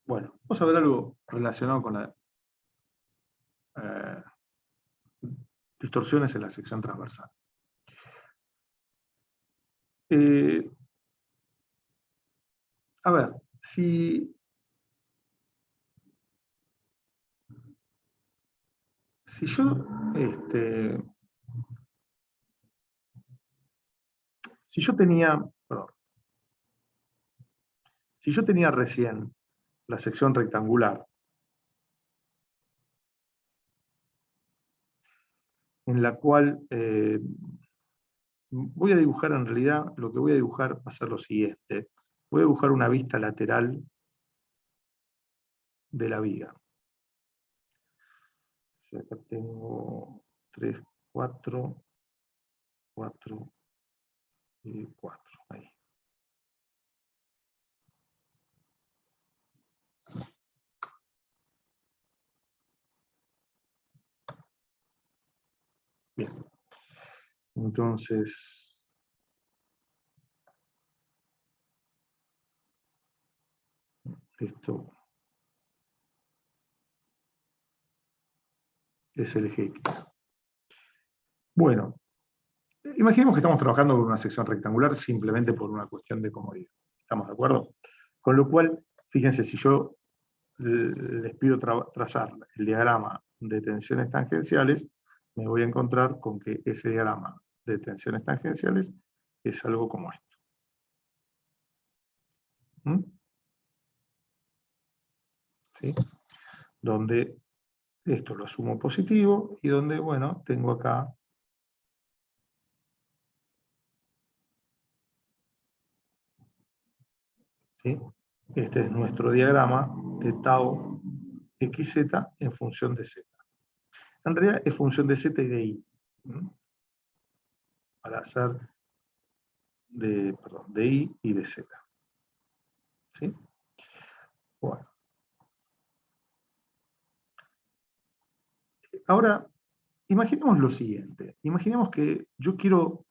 A: Bueno, vamos a ver algo relacionado con las distorsiones en la sección transversal. A ver, si yo tenía recién la sección rectangular, en la cual voy a dibujar, en realidad, lo que voy a dibujar va a ser lo siguiente. Voy a dibujar una vista lateral de la viga. O sea, acá tengo 3, 4, 4 y 4. Ahí. Bien. Entonces, esto es el eje X. Bueno, imaginemos que estamos trabajando con una sección rectangular simplemente por una cuestión de comodidad. ¿Estamos de acuerdo? Con lo cual, fíjense, si yo les pido trazar el diagrama de tensiones tangenciales, me voy a encontrar con que ese diagrama de tensiones tangenciales es algo como esto. ¿Sí? Donde esto lo asumo positivo y donde, bueno, tengo acá ¿sí? Este es nuestro diagrama de tau xz en función de z. En realidad es función de z y de y. para hacer de I y de Z. ¿Sí? Bueno. Ahora, imaginemos lo siguiente. Imaginemos que yo quiero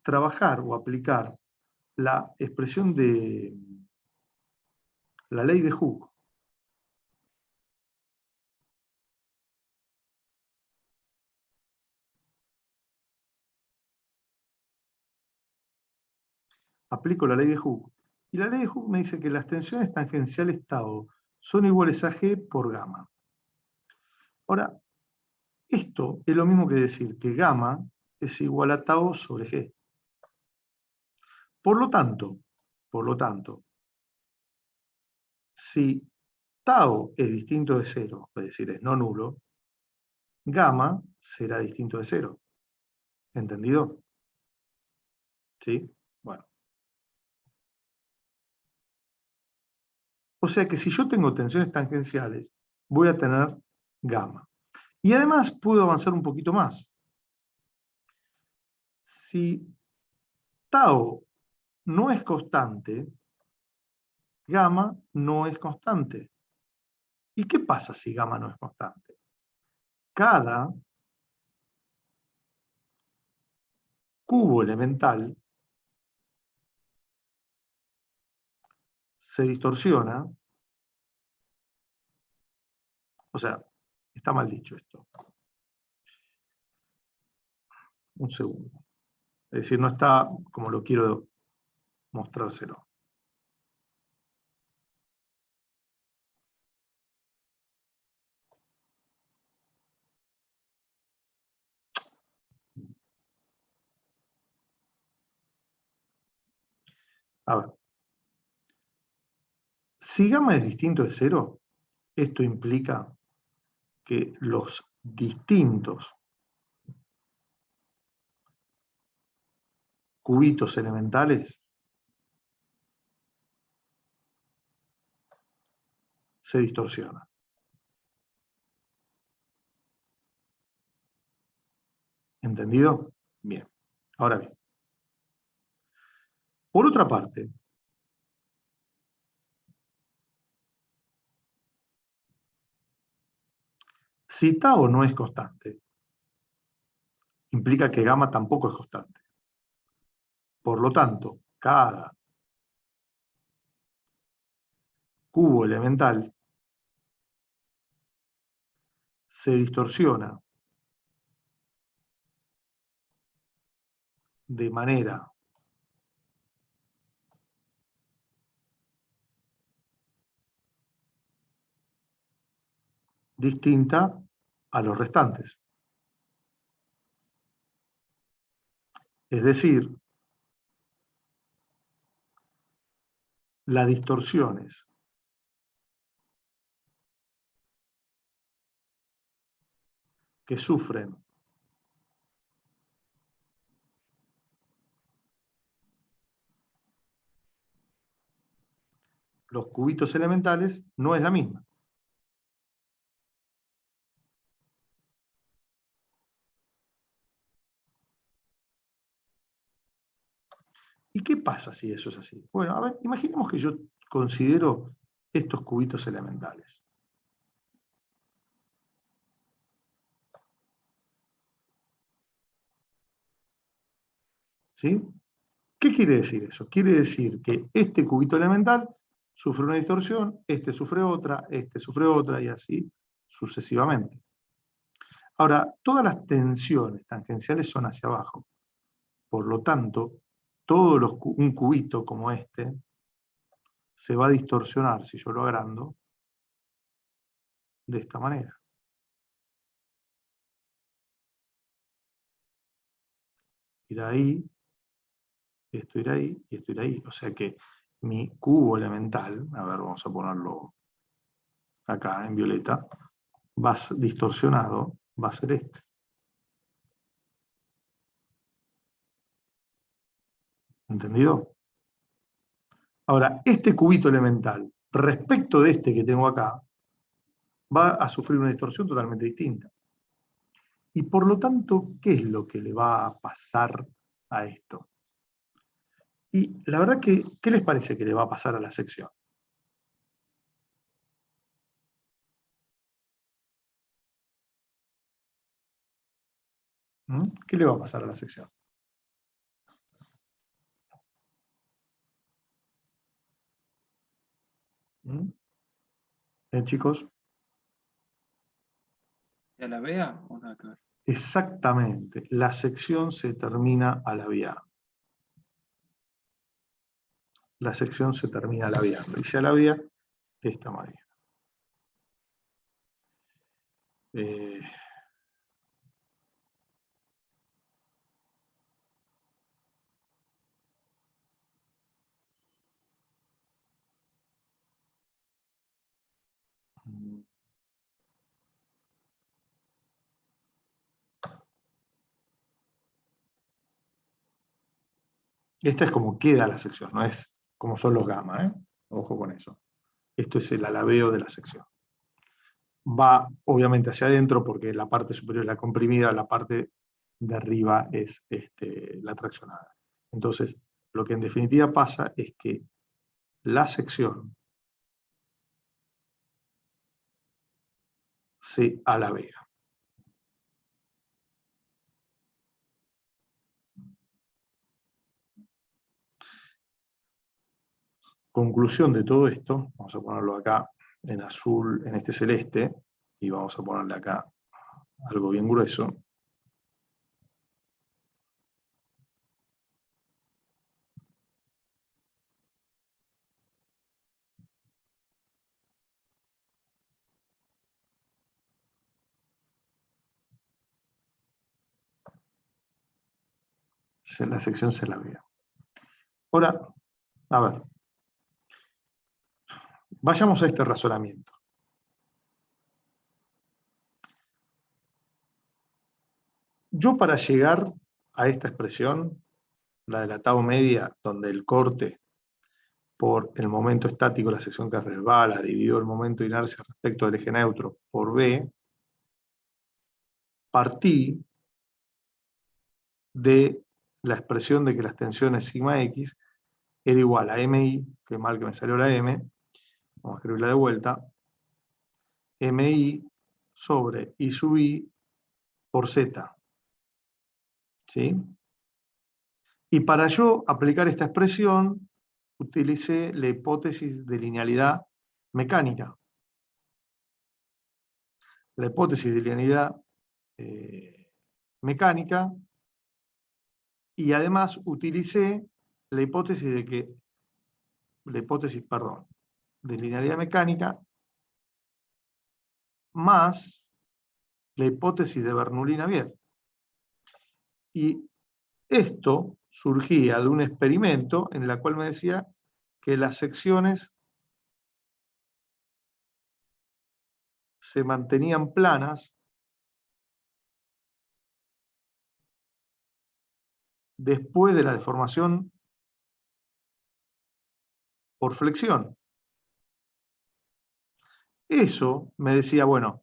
A: trabajar o aplicar la expresión de la ley de Hooke. Aplico la ley de Hooke. Y la ley de Hooke me dice que las tensiones tangenciales tau son iguales a G por gamma. Ahora, esto es lo mismo que decir que gamma es igual a tau sobre G. Por lo tanto, si tau es distinto de 0, es decir, es no nulo, gamma será distinto de 0. ¿Entendido? ¿Sí? Bueno. O sea que si yo tengo tensiones tangenciales, voy a tener gamma. Y además puedo avanzar un poquito más. Si tau no es constante, gamma no es constante. ¿Y qué pasa si gamma no es constante? Cada cubo elemental se distorsiona. O sea, está mal dicho esto. Un segundo. Es decir, no está como lo quiero mostrárselo. A ver. Si gamma es distinto de 0, esto implica que los distintos cubitos elementales se distorsionan. ¿Entendido? Bien. Ahora bien. Por otra parte, si tau no es constante, implica que gamma tampoco es constante. Por lo tanto, cada cubo elemental se distorsiona de manera distinta a los restantes. Es decir, las distorsiones que sufren los cubitos elementales no es la misma. ¿Y qué pasa si eso es así? Bueno, a ver, imaginemos que yo considero estos cubitos elementales. ¿Sí? ¿Qué quiere decir eso? Quiere decir que este cubito elemental sufre una distorsión, este sufre otra, y así sucesivamente. Ahora, todas las tensiones tangenciales son hacia abajo. Por lo tanto, un cubito como este se va a distorsionar, si yo lo agrando, de esta manera. Ir ahí, esto irá ahí y esto irá ahí. O sea que mi cubo elemental, a ver, vamos a ponerlo acá en violeta, distorsionado, va a ser este. ¿Entendido? Ahora, este cubito elemental, respecto de este que tengo acá, va a sufrir una distorsión totalmente distinta. Y por lo tanto, ¿qué es lo que le va a pasar a esto? Y la verdad que, ¿qué les parece que le va a pasar a la sección? ¿Qué le va a pasar a la sección? Chicos.
E: ¿Ya la vea o nada que ver?
A: Exactamente, la sección se termina a la vía. La sección se termina a la vía. Dice a la vía de esta manera. Esta es como queda la sección, no es como son los gamma, ¿eh? Ojo con eso. Esto es el alabeo de la sección. Va obviamente hacia adentro porque la parte superior es la comprimida, la parte de arriba es la traccionada. Entonces, lo que en definitiva pasa es que la sección se alabea. Conclusión de todo esto, vamos a ponerlo acá en azul, en este celeste, y vamos a ponerle acá algo bien grueso. La sección se alabea. Ahora, a ver, vayamos a este razonamiento. Yo para llegar a esta expresión, la de la tau media, donde el corte por el momento estático de la sección que resbala dividido el momento de inercia respecto del eje neutro por B, partí de la expresión de que las tensiones sigma x era igual a MI, que mal que me salió la M, vamos a escribirla de vuelta, MI sobre I sub I por Z. ¿Sí? Y para yo aplicar esta expresión, utilicé la hipótesis de linealidad mecánica. La hipótesis de linealidad mecánica, y además utilicé la hipótesis de linealidad mecánica más la hipótesis de Bernoulli-Navier. Y esto surgía de un experimento en el cual me decía que las secciones se mantenían planas después de la deformación por flexión. Eso me decía, bueno,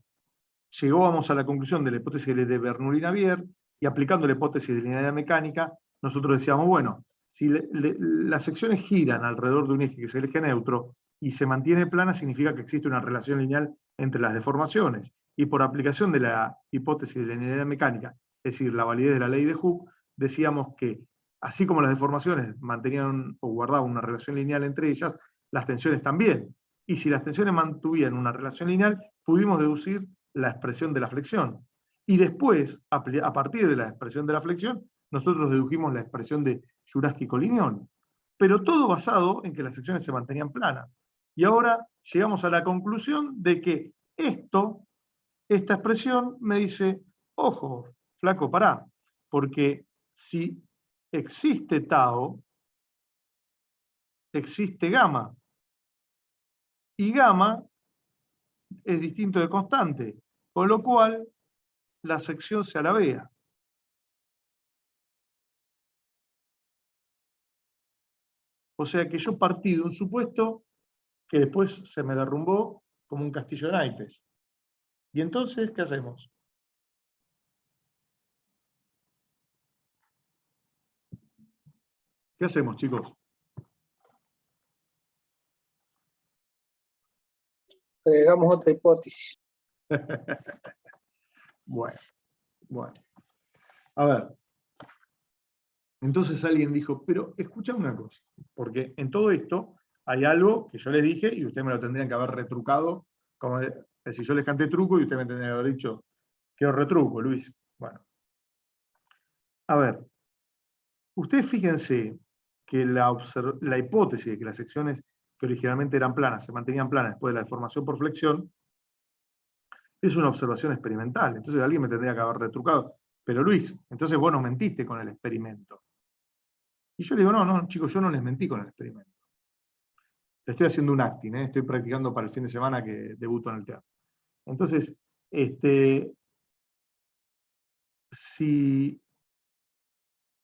A: llegábamos a la conclusión de la hipótesis de Bernoulli-Navier, y aplicando la hipótesis de linealidad mecánica, nosotros decíamos, bueno, si las secciones giran alrededor de un eje que es el eje neutro, y se mantiene plana, significa que existe una relación lineal entre las deformaciones. Y por aplicación de la hipótesis de linealidad mecánica, es decir, la validez de la ley de Hooke, decíamos que, así como las deformaciones mantenían o guardaban una relación lineal entre ellas, las tensiones también. Y si las tensiones mantuvieran una relación lineal, pudimos deducir la expresión de la flexión. Y después, a partir de la expresión de la flexión, nosotros dedujimos la expresión de Juraschi-Collignon. Pero todo basado en que las secciones se mantenían planas. Y ahora llegamos a la conclusión de que esta expresión me dice, ojo, flaco, pará, porque si existe tau, existe gamma. Y gamma es distinto de constante, con lo cual la sección se alabea. O sea que yo partí de un supuesto que después se me derrumbó como un castillo de naipes. ¿Y entonces qué hacemos? ¿Qué hacemos, chicos?
D: Agregamos otra hipótesis.
A: Bueno. A ver. Entonces alguien dijo, pero escucha una cosa, porque en todo esto hay algo que yo les dije y ustedes me lo tendrían que haber retrucado, como si yo les canté truco y ustedes me tendrían que haber dicho, quiero retruco, Luis. Bueno. A ver, ustedes fíjense que la hipótesis de que las secciones que originalmente eran planas se mantenían planas después de la deformación por flexión es una observación experimental. Entonces alguien me tendría que haber retrucado. Pero Luis, entonces vos nos mentiste con el experimento. Y yo le digo, no, chicos, yo no les mentí con el experimento. Le estoy haciendo un acting, estoy practicando para el fin de semana que debuto en el teatro. Entonces, si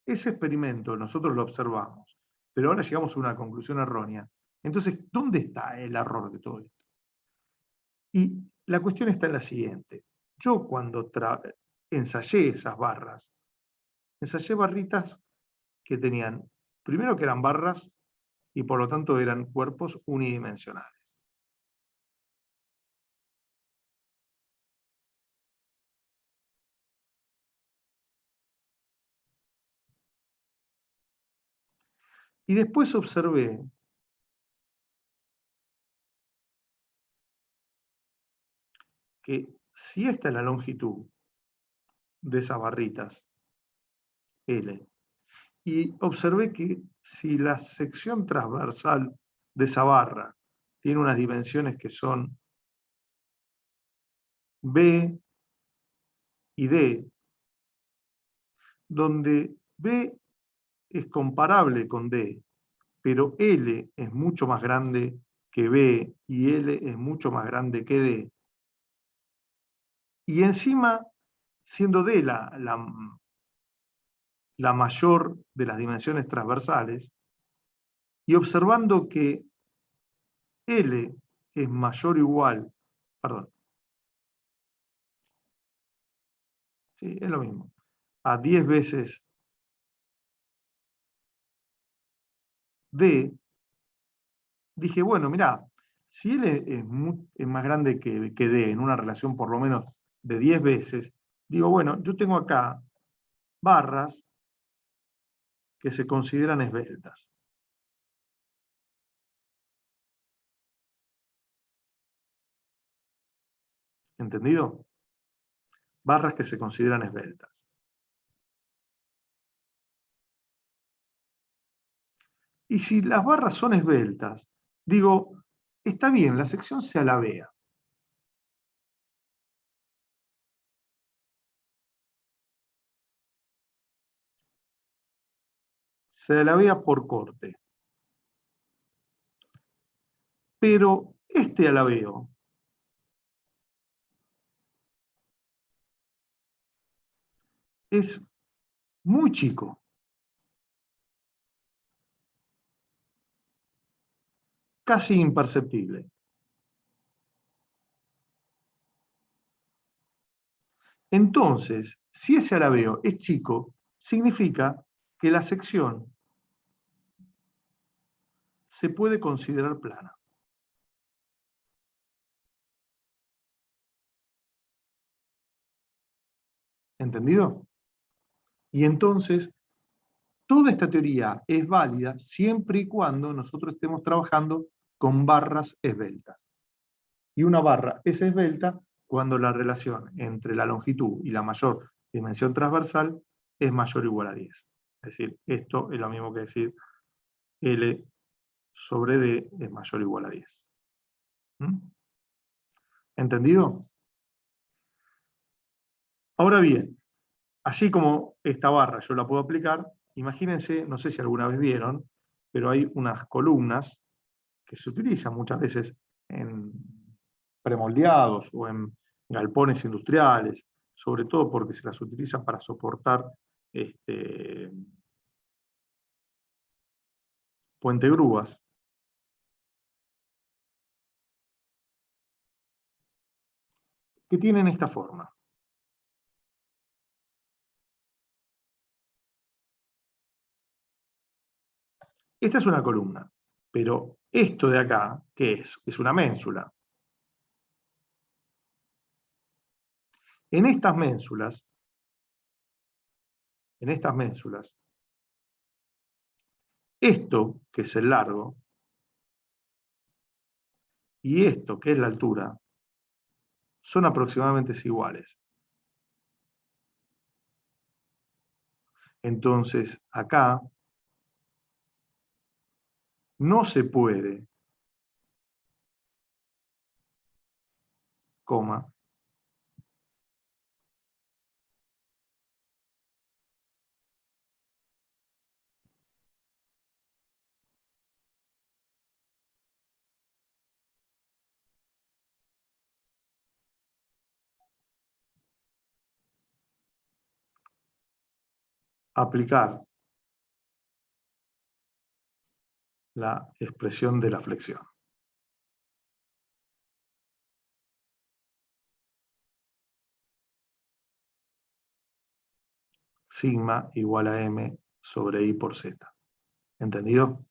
A: ese experimento nosotros lo observamos, pero ahora llegamos a una conclusión errónea, entonces, ¿dónde está el error de todo esto? Y la cuestión está en la siguiente. Yo cuando ensayé esas barras, ensayé barritas que tenían, primero que eran barras y por lo tanto eran cuerpos unidimensionales. Y después observé que si esta es la longitud de esas barritas, L, y observé que si la sección transversal de esa barra tiene unas dimensiones que son B y D, donde B es comparable con D, pero L es mucho más grande que B y L es mucho más grande que D, y encima, siendo D la mayor de las dimensiones transversales, y observando que L es mayor o igual, perdón, sí, es lo mismo, a 10 veces D, dije, bueno, mirá, si L es más grande que D en una relación por lo menos de 10 veces, digo, bueno, yo tengo acá barras que se consideran esbeltas. ¿Entendido? Barras que se consideran esbeltas. Y si las barras son esbeltas, digo, está bien, la sección se alabea. Se alabea por corte. Pero este alabeo es muy chico. Casi imperceptible. Entonces, si ese alabeo es chico, significa que la sección se puede considerar plana. ¿Entendido? Y entonces, toda esta teoría es válida siempre y cuando nosotros estemos trabajando con barras esbeltas. Y una barra es esbelta cuando la relación entre la longitud y la mayor dimensión transversal es mayor o igual a 10. Es decir, esto es lo mismo que decir L sobre D es mayor o igual a 10. ¿Mm? ¿Entendido? Ahora bien, así como esta barra yo la puedo aplicar, imagínense, no sé si alguna vez vieron, pero hay unas columnas que se utilizan muchas veces en premoldeados o en galpones industriales, sobre todo porque se las utiliza para soportar puente grúas. Que tienen esta forma. Esta es una columna, pero esto de acá, ¿qué es? Es una ménsula. En estas ménsulas, esto, que es el largo, y esto, que es la altura, son aproximadamente iguales. Entonces, acá no se puede, coma, aplicar la expresión de la flexión. Sigma igual a m sobre i por z. ¿Entendido?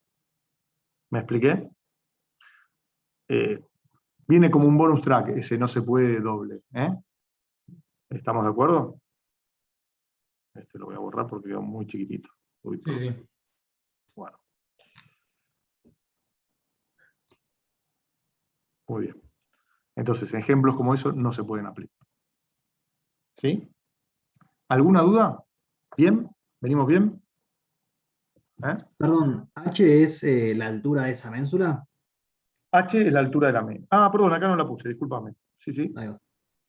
A: ¿Me expliqué? Viene como un bonus track, ese no se puede doble. ¿Estamos de acuerdo? Este lo voy a borrar porque quedó muy chiquitito. Uy,
F: Sí, sí.
A: bueno. Muy bien. Entonces, ejemplos como eso no se pueden aplicar. ¿Sí? ¿Alguna duda? ¿Bien? ¿Venimos bien?
G: Perdón, ¿H es la altura de esa ménsula?
A: H es la altura de la media. Ah, perdón, acá no la puse, discúlpame. Sí, sí,
G: Ahí va.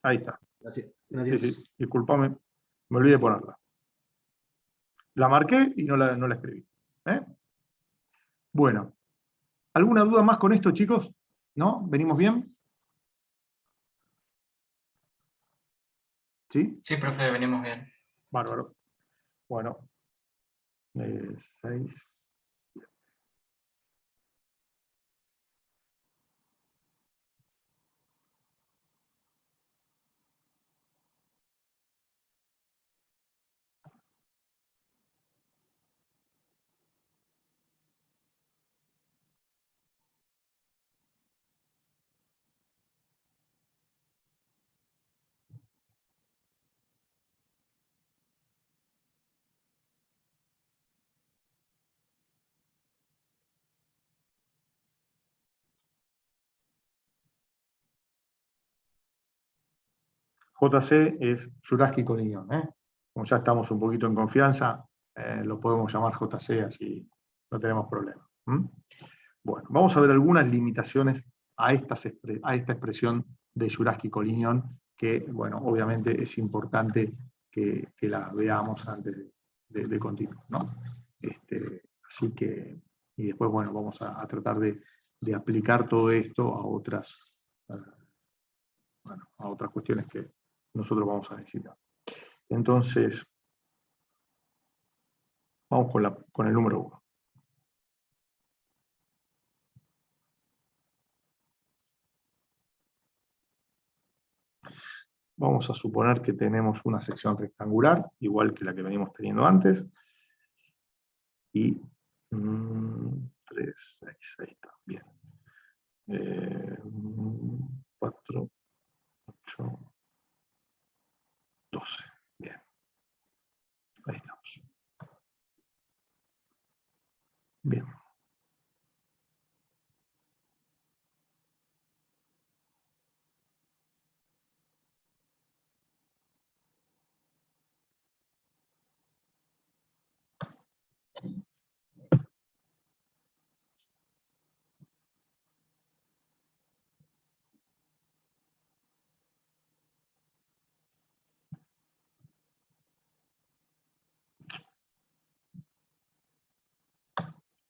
A: ahí está.
G: Gracias.
A: Sí,
G: Gracias.
A: sí, discúlpame, me olvidé de ponerla. La marqué y no la escribí. Bueno, ¿alguna duda más con esto, chicos? ¿No? ¿Venimos bien? ¿Sí?
B: Sí, profe, venimos bien.
A: Bárbaro. Bueno, 6. JC es Jurasky-Collignon. Como ya estamos un poquito en confianza, lo podemos llamar JC, así no tenemos problema. Bueno, vamos a ver algunas limitaciones a esta expresión de Jurasky-Collignon, que, bueno, obviamente es importante que la veamos antes de continuar, ¿no? Así que, y después, bueno, vamos a tratar de aplicar todo esto a otras, a otras cuestiones que nosotros vamos a necesitar. Entonces, vamos con el número 1. Vamos a suponer que tenemos una sección rectangular, igual que la que venimos teniendo antes. Y 3, 6, ahí está, bien. 4, 8, 12, bien. Ahí estamos. Bien.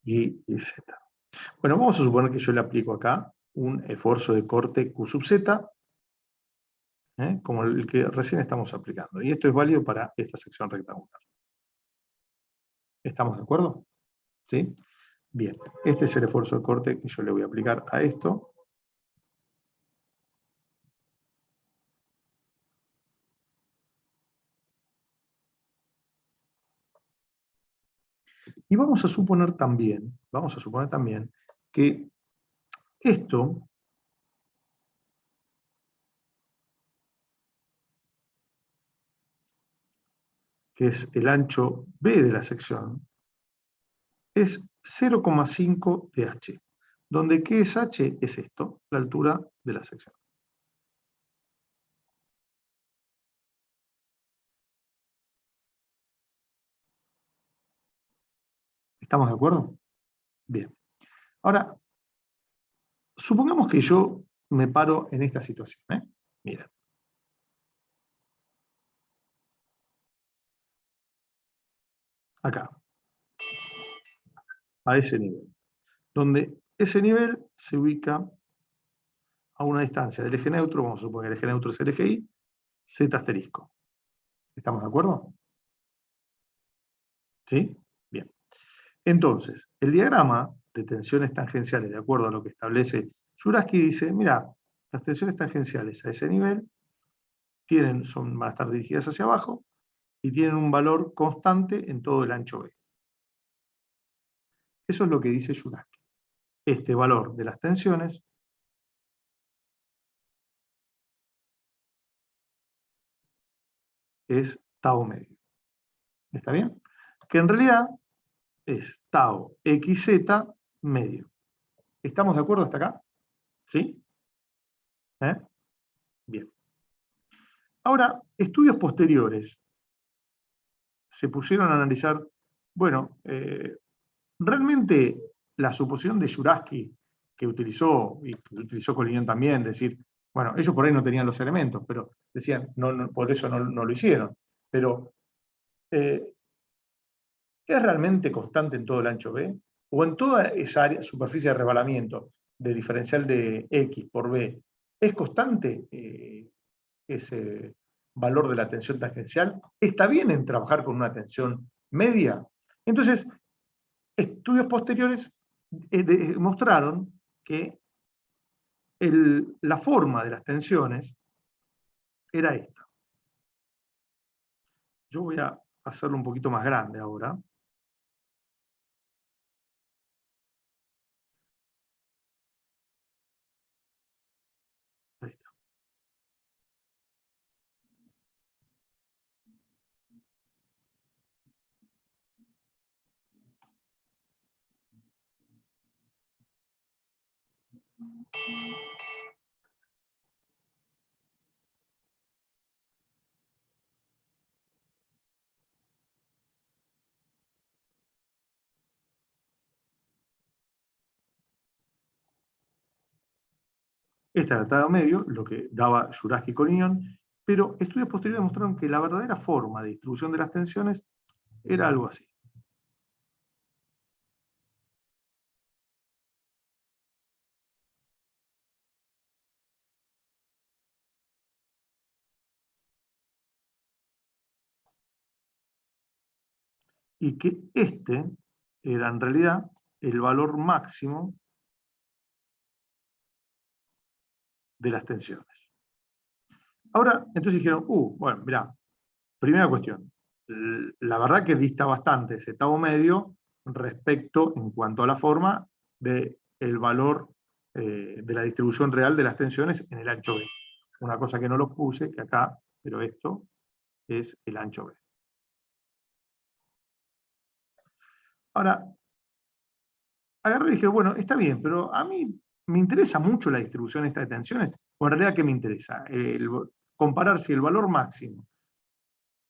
A: Y Z. Bueno, vamos a suponer que yo le aplico acá un esfuerzo de corte Q sub Z, como el que recién estamos aplicando. Y esto es válido para esta sección rectangular. ¿Estamos de acuerdo? ¿Sí? Bien, este es el esfuerzo de corte que yo le voy a aplicar a esto. Y vamos a suponer también que esto que es el ancho B de la sección, es 0,5 de h, donde ¿qué es h? Es esto, la altura de la sección. ¿Estamos de acuerdo? Bien. Ahora, supongamos que yo me paro en esta situación. Mira. Acá. A ese nivel. Donde ese nivel se ubica a una distancia del eje neutro, vamos a suponer que el eje neutro es el eje Y, z asterisco. ¿Estamos de acuerdo? ¿Sí? Bien. Entonces, el diagrama de tensiones tangenciales, de acuerdo a lo que establece Jurafsky, dice, mira, las tensiones tangenciales a ese nivel van a estar dirigidas hacia abajo y tienen un valor constante en todo el ancho B. Eso es lo que dice Jurafsky. Este valor de las tensiones es tau medio. ¿Está bien? Que en realidad es tau xz medio. ¿Estamos de acuerdo hasta acá? ¿Sí? Bien. Ahora, estudios posteriores se pusieron a analizar, bueno, realmente la suposición de Jurafsky que utilizó, y que utilizó Collignon también, decir, bueno, ellos por ahí no tenían los elementos, pero decían, por eso no lo hicieron. Pero, ¿es realmente constante en todo el ancho B? ¿O en toda esa área, superficie de rebalamiento de diferencial de X por B, es constante ese valor de la tensión tangencial? ¿Está bien en trabajar con una tensión media? Entonces, estudios posteriores mostraron que la forma de las tensiones era esta. Yo voy a hacerlo un poquito más grande ahora. Ahí está. Este era el tau medio, lo que daba Jurafsky y Collignon, pero estudios posteriores mostraron que la verdadera forma de distribución de las tensiones era algo así. Y que este era en realidad el valor máximo de las tensiones. Ahora, entonces dijeron, bueno, mirá, primera cuestión, la verdad que dista bastante ese tau medio respecto, en cuanto a la forma, del valor de la distribución real de las tensiones en el ancho B. Una cosa que no lo puse, que acá, pero esto es el ancho B. Ahora, agarré y dije, bueno, está bien, pero a mí me interesa mucho la distribución esta de tensiones, o en realidad, ¿qué me interesa? Comparar si el valor máximo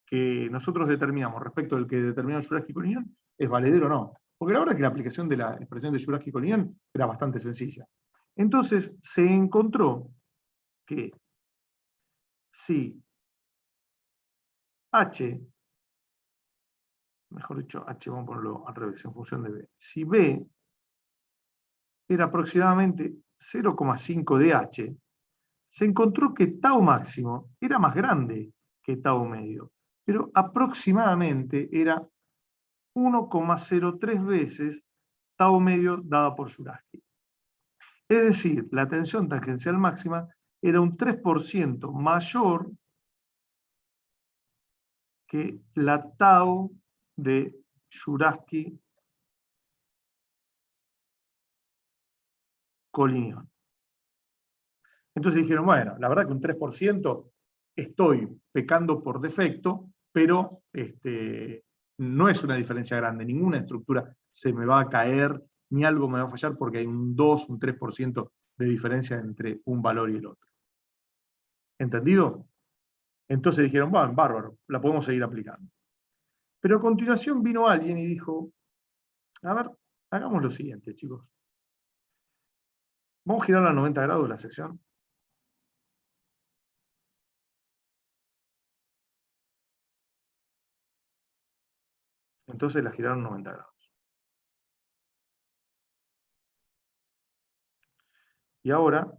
A: que nosotros determinamos respecto del que determinó Jurafsky y Collignon es valedero o no. Porque la verdad es que la aplicación de la expresión de Jurafsky y Collignon era bastante sencilla. Entonces se encontró que si H, mejor dicho, H vamos a ponerlo al revés, en función de B, si B era aproximadamente 0,5 de H, se encontró que tau máximo era más grande que tau medio, pero aproximadamente era 1,03 veces tau medio dada por Jurafsky. Es decir, la tensión tangencial máxima era un 3% mayor que la tau de Jurafsky Collignon. Entonces dijeron, bueno, la verdad que un 3% estoy pecando por defecto, pero no es una diferencia grande, ninguna estructura se me va a caer, ni algo me va a fallar porque hay un 2, un 3% de diferencia entre un valor y el otro. ¿Entendido? Entonces dijeron, bueno, bárbaro, la podemos seguir aplicando. Pero a continuación vino alguien y dijo, a ver, hagamos lo siguiente, chicos. Vamos a girar a 90 grados la sección. Entonces la giraron 90 grados. Y ahora,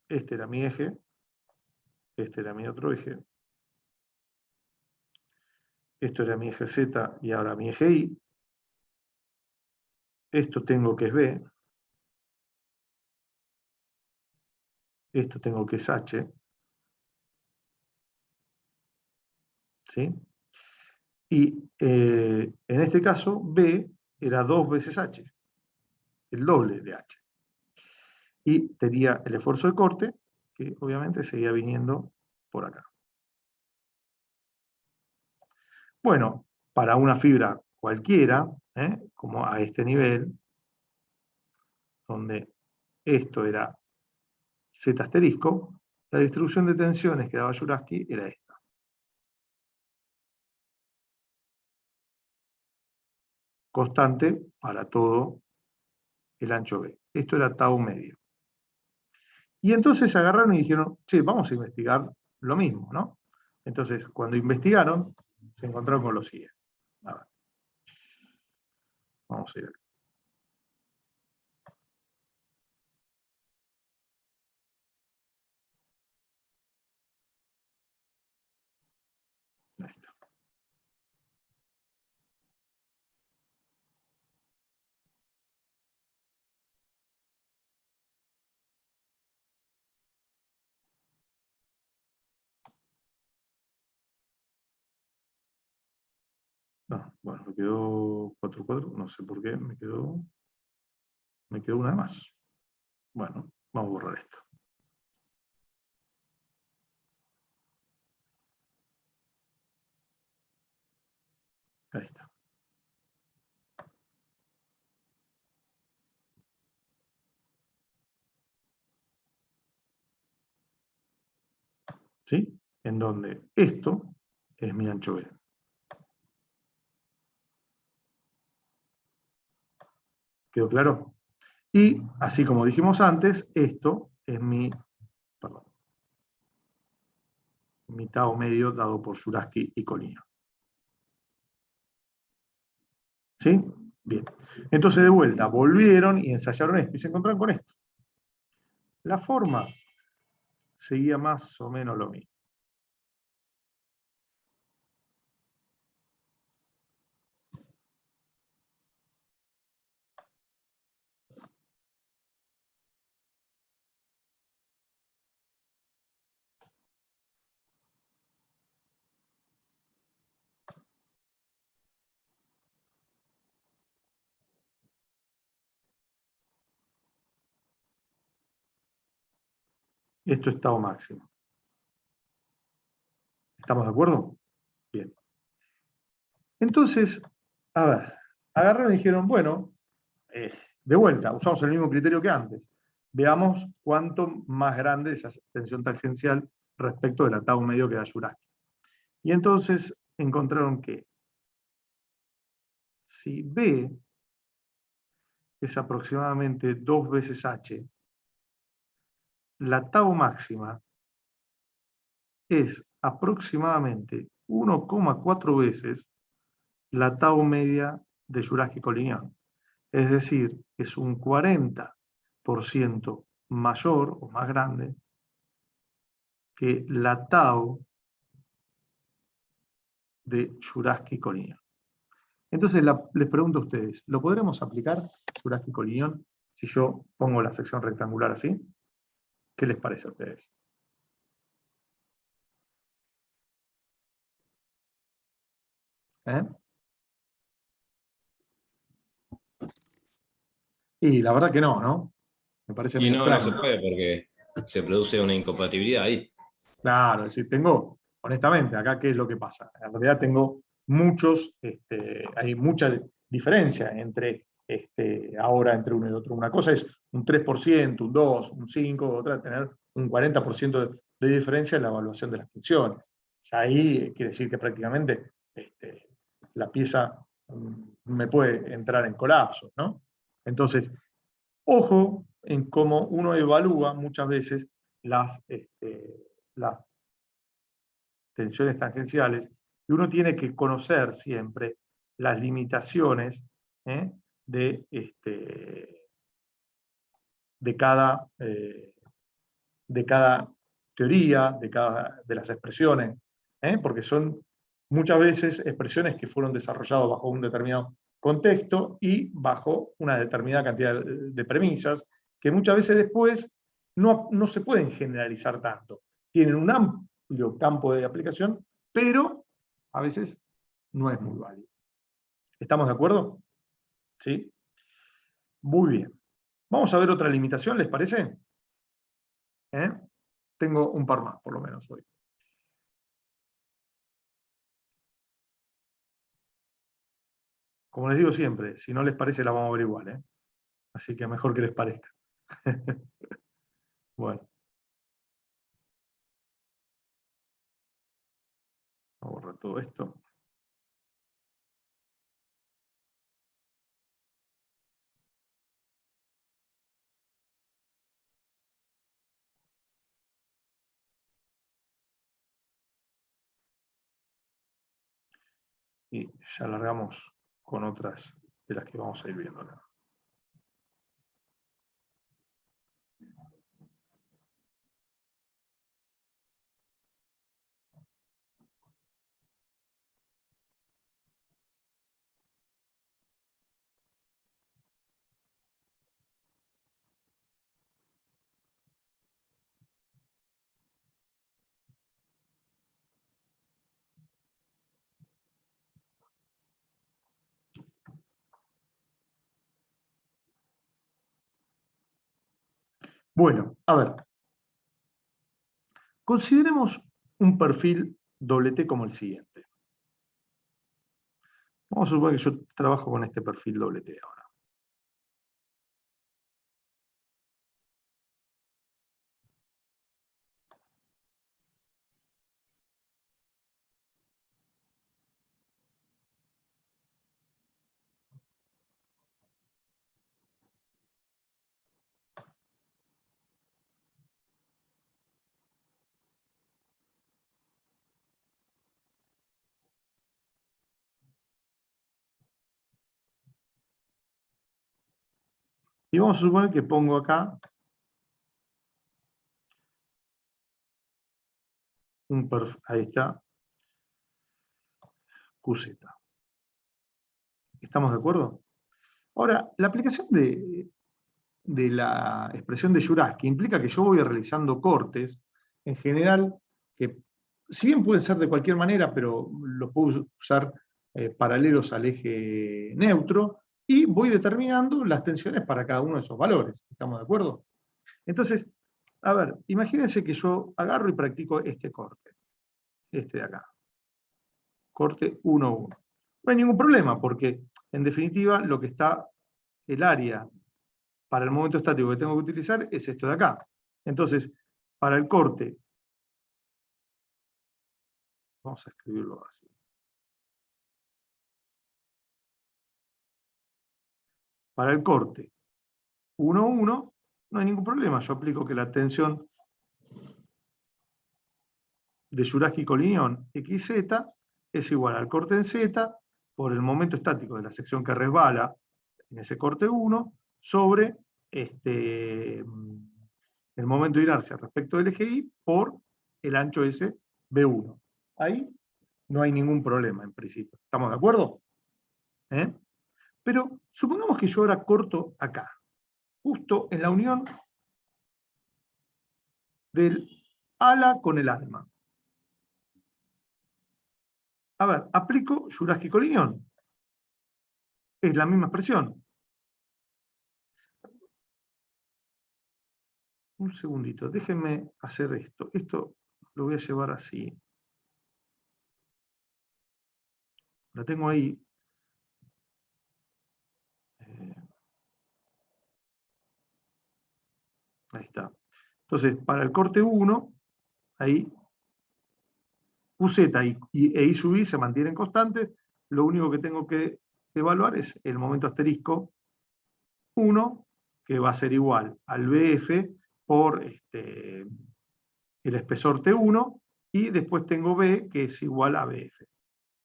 A: este era mi eje, este era mi otro eje, esto era mi eje Z y ahora mi eje Y, esto tengo que es B, esto tengo que es H, ¿sí? Y en este caso, B era 2 veces H, el doble de H. Y tenía el esfuerzo de corte, que obviamente seguía viniendo por acá. Bueno, para una fibra cualquiera, como a este nivel, donde esto era Z asterisco, la distribución de tensiones que daba Jurafsky era esta. Constante para todo el ancho B. Esto era tau medio. Y entonces agarraron y dijeron, che, vamos a investigar lo mismo, ¿no? Entonces, cuando investigaron, se encontraron con lo siguiente. A ver. Vamos a ir aquí. Ahí está. No, bueno, me quedó 4, no sé por qué, me quedó una de más. Bueno, vamos a borrar esto. Ahí está. ¿Sí? En donde esto es mi ancho B. ¿Quedó claro? Y, así como dijimos antes, esto es mi tau medio dado por Jurafsky y Collignon. ¿Sí? Bien. Entonces, de vuelta, volvieron y ensayaron esto y se encontraron con esto. La forma seguía más o menos lo mismo. Esto es tau máximo. ¿Estamos de acuerdo? Bien. Entonces, a ver, agarraron y dijeron, bueno, de vuelta, usamos el mismo criterio que antes. Veamos cuánto más grande es esa tensión tangencial respecto de la tau medio que da Jurafsky. Y entonces encontraron que si B es aproximadamente 2 veces H, la tau máxima es aproximadamente 1,4 veces la tau media de Jurafsky-Collignon. Es decir, es un 40% mayor o más grande que la tau de Jurafsky-Collignon. Entonces les pregunto a ustedes, ¿lo podremos aplicar Jurafsky-Collignon si yo pongo la sección rectangular así? ¿Qué les parece a ustedes? ¿Eh? Y la verdad que no, ¿no? Me parece
C: Y
A: medio
C: no, no se
A: extraño.
C: puede porque se produce una incompatibilidad ahí.
A: Claro, es decir, tengo, honestamente, acá qué es lo que pasa. En realidad tengo muchos, hay mucha diferencia entre ahora entre uno y otro. Una cosa es un 3%, un 2, un 5, otra tener un 40% de diferencia en la evaluación de las funciones. Ya ahí quiere decir que prácticamente la pieza me puede entrar en colapso, ¿no? Entonces, ojo en cómo uno evalúa muchas veces las tensiones tangenciales, y uno tiene que conocer siempre las limitaciones ¿eh? de, de, cada, de cada teoría, de las expresiones, porque son muchas veces expresiones que fueron desarrolladas bajo un determinado contexto y bajo una determinada cantidad de premisas, que muchas veces después no se pueden generalizar tanto. Tienen un amplio campo de aplicación, pero a veces no es muy válido. ¿Estamos de acuerdo? ¿Sí? Muy bien. Vamos a ver otra limitación, ¿les parece? Tengo un par más, por lo menos, hoy. Como les digo siempre, si no les parece la vamos a ver igual, ¿eh? Así que mejor que les parezca. Bueno. Vamos a borrar todo esto. Y ya largamos con otras de las que vamos a ir viendo ahora. Bueno, a ver. Consideremos un perfil doble T como el siguiente. Vamos a suponer que yo trabajo con este perfil doble T ahora. Y vamos a suponer que pongo acá un perfil, ahí está, QZ. ¿Estamos de acuerdo? Ahora, la aplicación de la expresión de Jurasky implica que yo voy realizando cortes, en general, que si bien pueden ser de cualquier manera, pero los puedo usar paralelos al eje neutro, y voy determinando las tensiones para cada uno de esos valores. ¿Estamos de acuerdo? Entonces, a ver, imagínense que yo agarro y practico este corte, este de acá. Corte 1-1. No hay ningún problema, porque en definitiva lo que está, el área para el momento estático que tengo que utilizar es esto de acá. Entonces, para el corte, vamos a escribirlo así. Para el corte 1-1, no hay ningún problema. Yo aplico que la tensión de Jurasky-Collignon XZ es igual al corte en Z por el momento estático de la sección que resbala en ese corte 1 sobre el momento de inercia respecto del eje Y por el ancho S B1. Ahí no hay ningún problema en principio. ¿Estamos de acuerdo? Pero supongamos que yo ahora corto acá, justo en la unión del ala con el alma. A ver, aplico Juraschi-Collignon. Es la misma expresión. Un segundito, déjenme hacer esto. Esto lo voy a llevar así. La tengo ahí. Ahí está. Entonces, para el corte 1, ahí, QZ e I sub I se mantienen constantes. Lo único que tengo que evaluar es el momento asterisco 1, que va a ser igual al BF por el espesor T1, y después tengo B, que es igual a BF.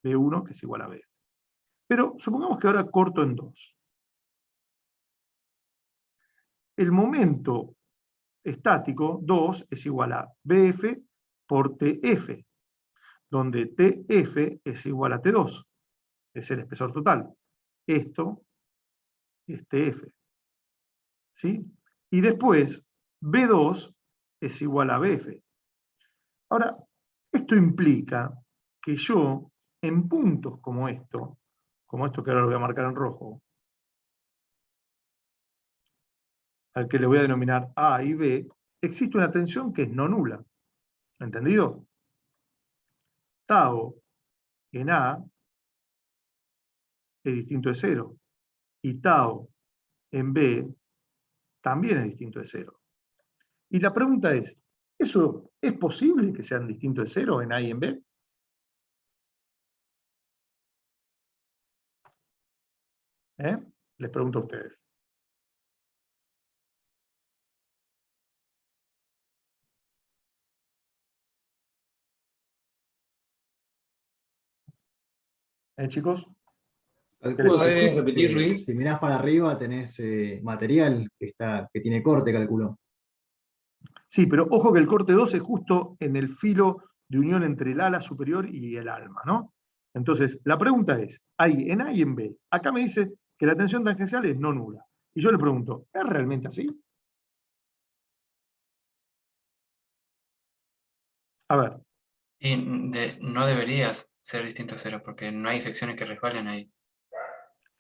A: B1, que es igual a BF. Pero supongamos que ahora corto en 2. El momento estático 2 es igual a BF por TF, donde TF es igual a T2, es el espesor total. Esto es TF. ¿Sí? Y después, B2 es igual a BF. Ahora, esto implica que yo, en puntos como esto que ahora lo voy a marcar en rojo, al que le voy a denominar A y B, existe una tensión que es no nula. ¿Entendido? Tau en A es distinto de 0. Y tau en B también es distinto de 0. Y la pregunta es, ¿eso es posible que sean distintos de 0 en A y en B? Les pregunto a ustedes. Chicos?
G: Calculo que sí,
C: ¿Podés repetir,
G: porque
C: Luis?
G: si mirás para arriba tenés material que tiene corte, calculo.
A: Sí, pero ojo que el corte 2 es justo en el filo de unión entre el ala superior y el alma, ¿no? Entonces, la pregunta es, hay en A y en B. Acá me dice que la tensión tangencial es no nula. Y yo le pregunto, ¿es realmente así? A ver,
B: Y no deberías ser distinto a 0, porque no hay secciones que resbalen ahí.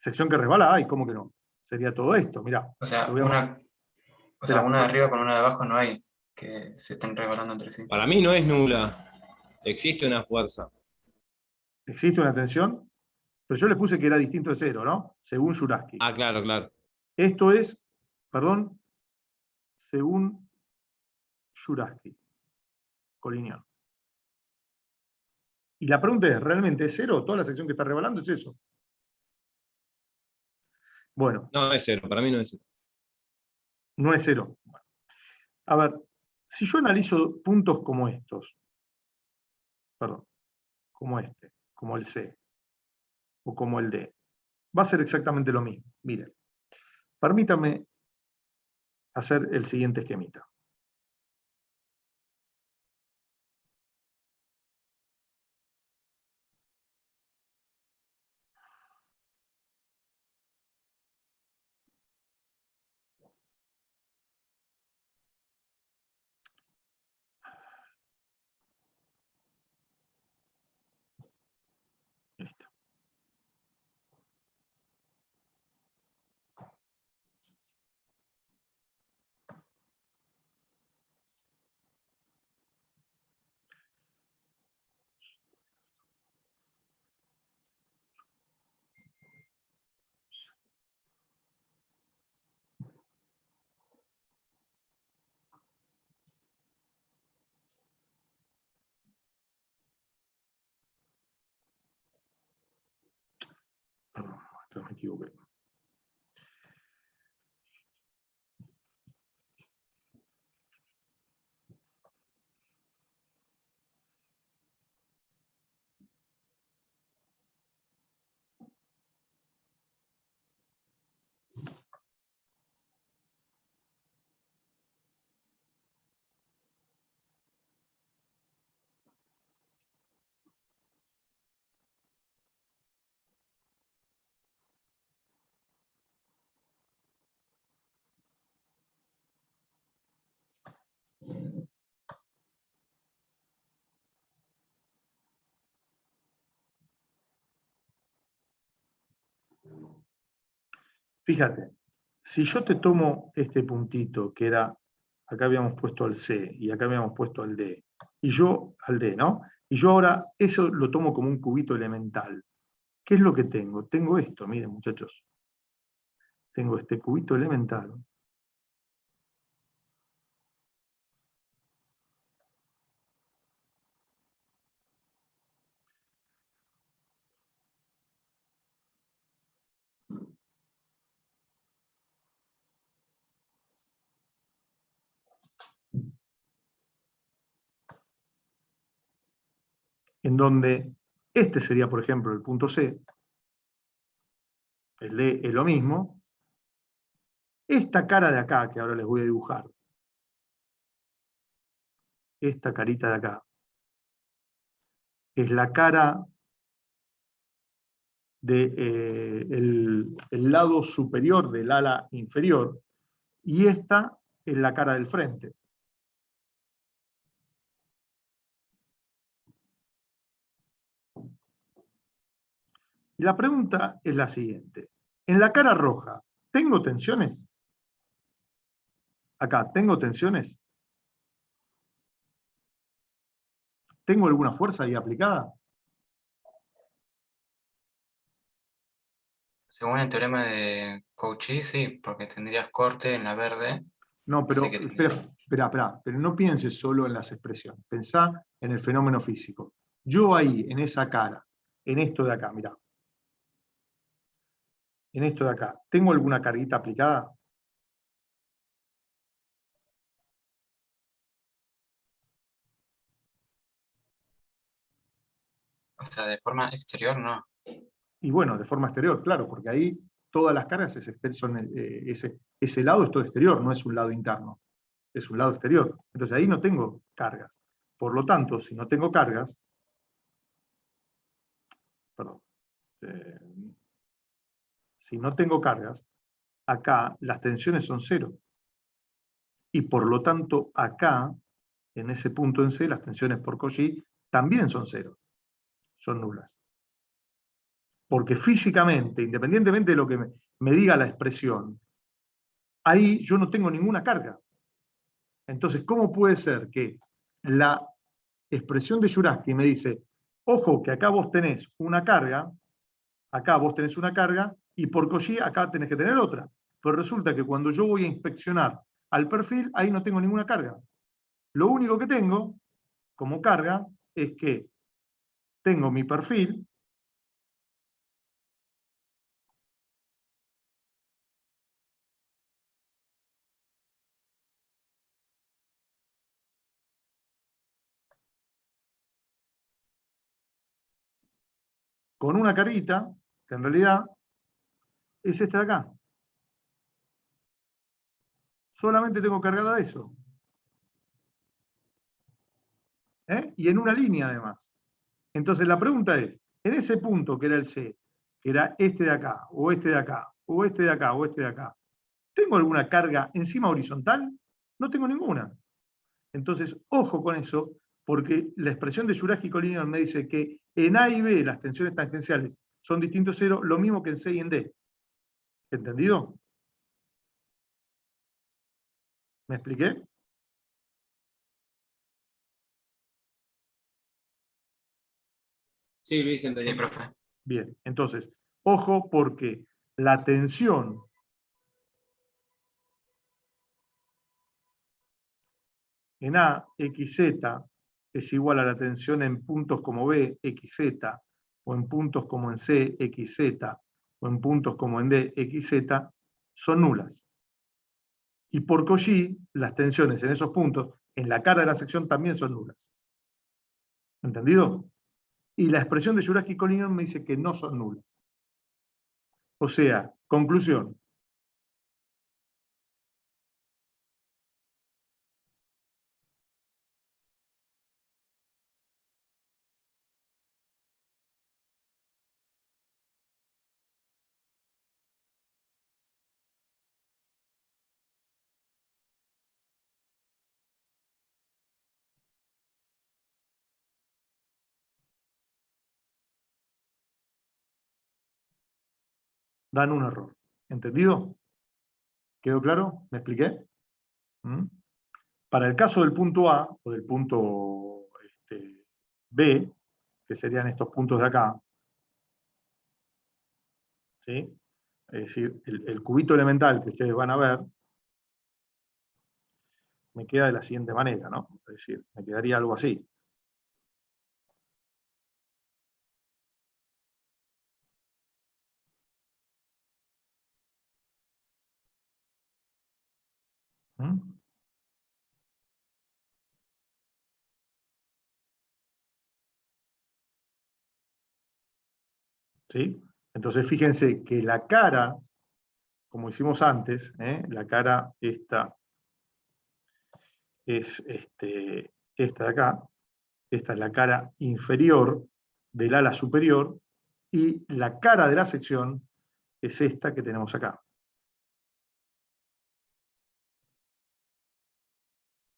A: sección que resbala, ay, ¿cómo que no? Sería todo esto, mirá.
B: O sea,
A: Lo voy a Esperá,
B: una de arriba con una de abajo no hay que se estén resbalando entre sí.
C: Para mí no es nula. Existe una fuerza.
A: existe una tensión, pero yo le puse que era distinto de 0, ¿no? Según Juraschi.
C: Ah, claro, claro.
A: Esto es, perdón, según Juraschi, Collignon. Y la pregunta es, ¿realmente es 0? Toda la sección que está rebalando es eso. Bueno,
C: No es 0, para mí no es 0.
A: no es 0. Bueno, a ver, si yo analizo puntos como estos, perdón, como este, como el C, o como el D, va a ser exactamente lo mismo. Miren, permítame hacer el siguiente esquemita. Listo. Perdón, me equivoqué. Fíjate, si yo te tomo este puntito, que era, acá habíamos puesto al C, y acá habíamos puesto al D, y yo al D, ¿no? Y yo ahora eso lo tomo como un cubito elemental. ¿Qué es lo que tengo? Tengo esto, miren muchachos. Tengo este cubito elemental. En donde este sería, por ejemplo, el punto C, el D es lo mismo. Esta cara de acá, que ahora les voy a dibujar, esta carita de acá, es la cara del lado superior del ala inferior, y esta es la cara del frente. Y la pregunta es la siguiente. En la cara roja, ¿tengo tensiones? Acá, ¿tengo tensiones? ¿Tengo alguna fuerza ahí aplicada?
B: Según el teorema de Cauchy, sí, porque tendrías corte en la verde,
A: No,
B: así
A: pero
B: que
A: espera, pero no pienses solo en las expresiones, pensá en el fenómeno físico. Yo ahí, en esa cara, en esto de acá, mirá, en esto de acá, ¿tengo alguna carguita aplicada?
B: o sea, de forma exterior no.
A: Y bueno, de forma exterior, claro, porque ahí todas las cargas son, ese lado es todo exterior, no es un lado interno, es un lado exterior. Entonces ahí no tengo cargas. Por lo tanto, si no tengo cargas, perdón, eh, si no tengo cargas, acá las tensiones son cero. Y por lo tanto, acá, en ese punto en C, las tensiones por Cauchy también son cero, son nulas. Porque físicamente, independientemente de lo que me diga la expresión, ahí yo no tengo ninguna carga. Entonces, ¿cómo puede ser que la expresión de Jurafsky me dice, ojo, que acá vos tenés una carga, y por Cauchy acá tenés que tener otra? Pero resulta que cuando yo voy a inspeccionar al perfil, ahí no tengo ninguna carga. Lo único que tengo como carga es que tengo mi perfil, con una carguita, que en realidad es esta de acá. Solamente tengo cargada eso. Y en una línea además. Entonces la pregunta es, en ese punto que era el C, que era este de acá, o este de acá, o este de acá, o este de acá, ¿tengo alguna carga encima horizontal? No tengo ninguna. Entonces, ojo con eso, porque la expresión de Jurafsky-Collinear me dice que en A y B las tensiones tangenciales son distintos cero, lo mismo que en C y en D. ¿Entendido? ¿Me expliqué?
C: Sí, Luis,
B: Sí,
C: entendí.
B: profe.
A: Bien, entonces, ojo porque la tensión en A, XZ, es igual a la tensión en puntos como B, XZ, o en puntos como en C, XZ, o en puntos como en D, XZ, son nulas. Y por Cauchy, las tensiones en esos puntos, en la cara de la sección, también son nulas. ¿Entendido? Y la expresión de Jurafsky-Collinear me dice que no son nulas. O sea, conclusión. Dan un error. ¿Entendido? ¿Quedó claro? ¿Me expliqué? ¿Mm? Para el caso del punto A, o del punto B, que serían estos puntos de acá, ¿sí? Es decir, el cubito elemental que ustedes van a ver, me queda de la siguiente manera, ¿no? Es decir, me quedaría algo así. ¿Mm? ¿Sí? Entonces fíjense que la cara, como hicimos antes, la cara esta es esta de acá, esta es la cara inferior del ala superior, y la cara de la sección es esta que tenemos acá.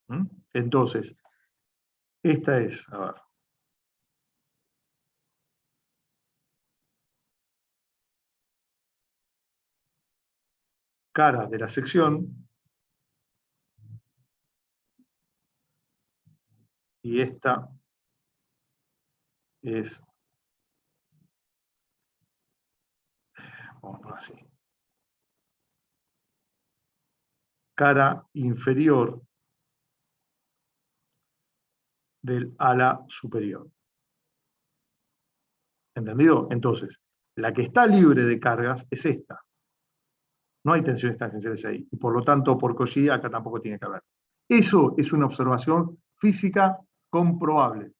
A: ¿Mm? Entonces, esta es, a ver, cara de la sección, y esta es, vamos a poner así, cara inferior del ala superior. ¿Entendido? Entonces, la que está libre de cargas es esta. No hay tensiones tangenciales ahí. Y por lo tanto, por Cauchy acá tampoco tiene que haber. Eso es una observación física comprobable.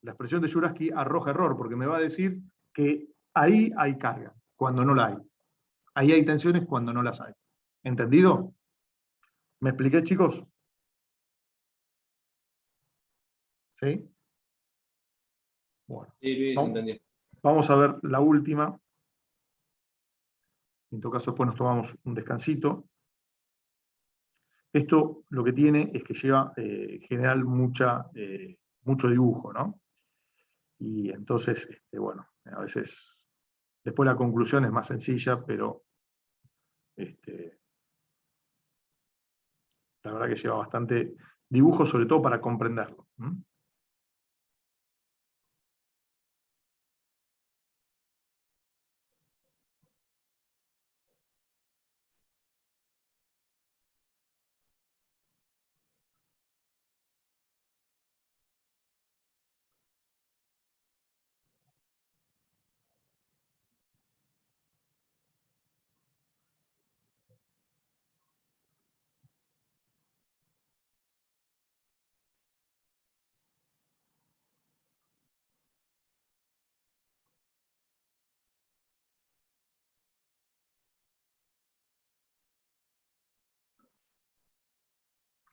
A: La expresión de Jurafsky arroja error, porque me va a decir que ahí hay carga, cuando no la hay. Ahí hay tensiones cuando no las hay. ¿Entendido? ¿Me expliqué, chicos? ¿Sí? Bueno.
C: Sí, Luis, entendió.
A: Vamos a ver la última. En todo caso, después nos tomamos un descansito. Esto lo que tiene es que lleva en general mucho dibujo, ¿no? Y entonces, bueno, a veces, después la conclusión es más sencilla, pero la verdad que lleva bastante dibujo, sobre todo para comprenderlo.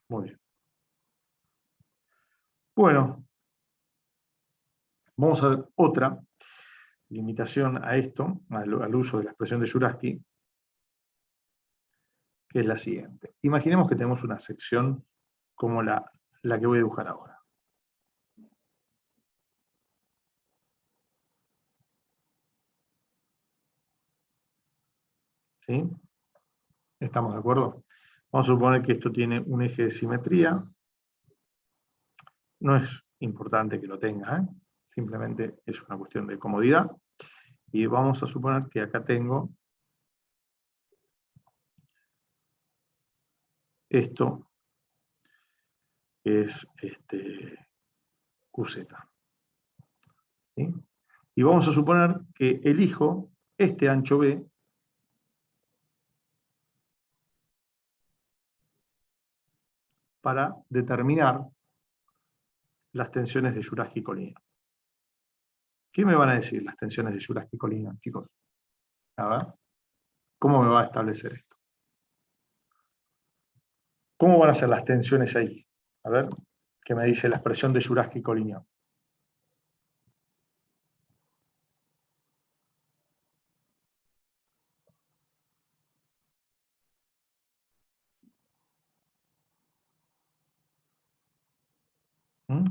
A: Muy bien. Bueno, vamos a ver otra limitación a esto, al uso de la expresión de Jurafsky, que es la siguiente. Imaginemos que tenemos una sección como la que voy a dibujar ahora. ¿Sí? ¿Estamos de acuerdo? Vamos a suponer que esto tiene un eje de simetría. No es importante que lo tenga, ¿eh? Simplemente es una cuestión de comodidad. Y vamos a suponer que acá tengo esto, que es QZ. ¿Sí? Y vamos a suponer que elijo este ancho B para determinar las tensiones de Jurafsky-Collinean. ¿Qué me van a decir las tensiones de Jurafsky-Collinean, chicos? A ver, ¿cómo me va a establecer esto? ¿Cómo van a ser las tensiones ahí? A ver, ¿qué me dice la expresión de Jurafsky-Collinean?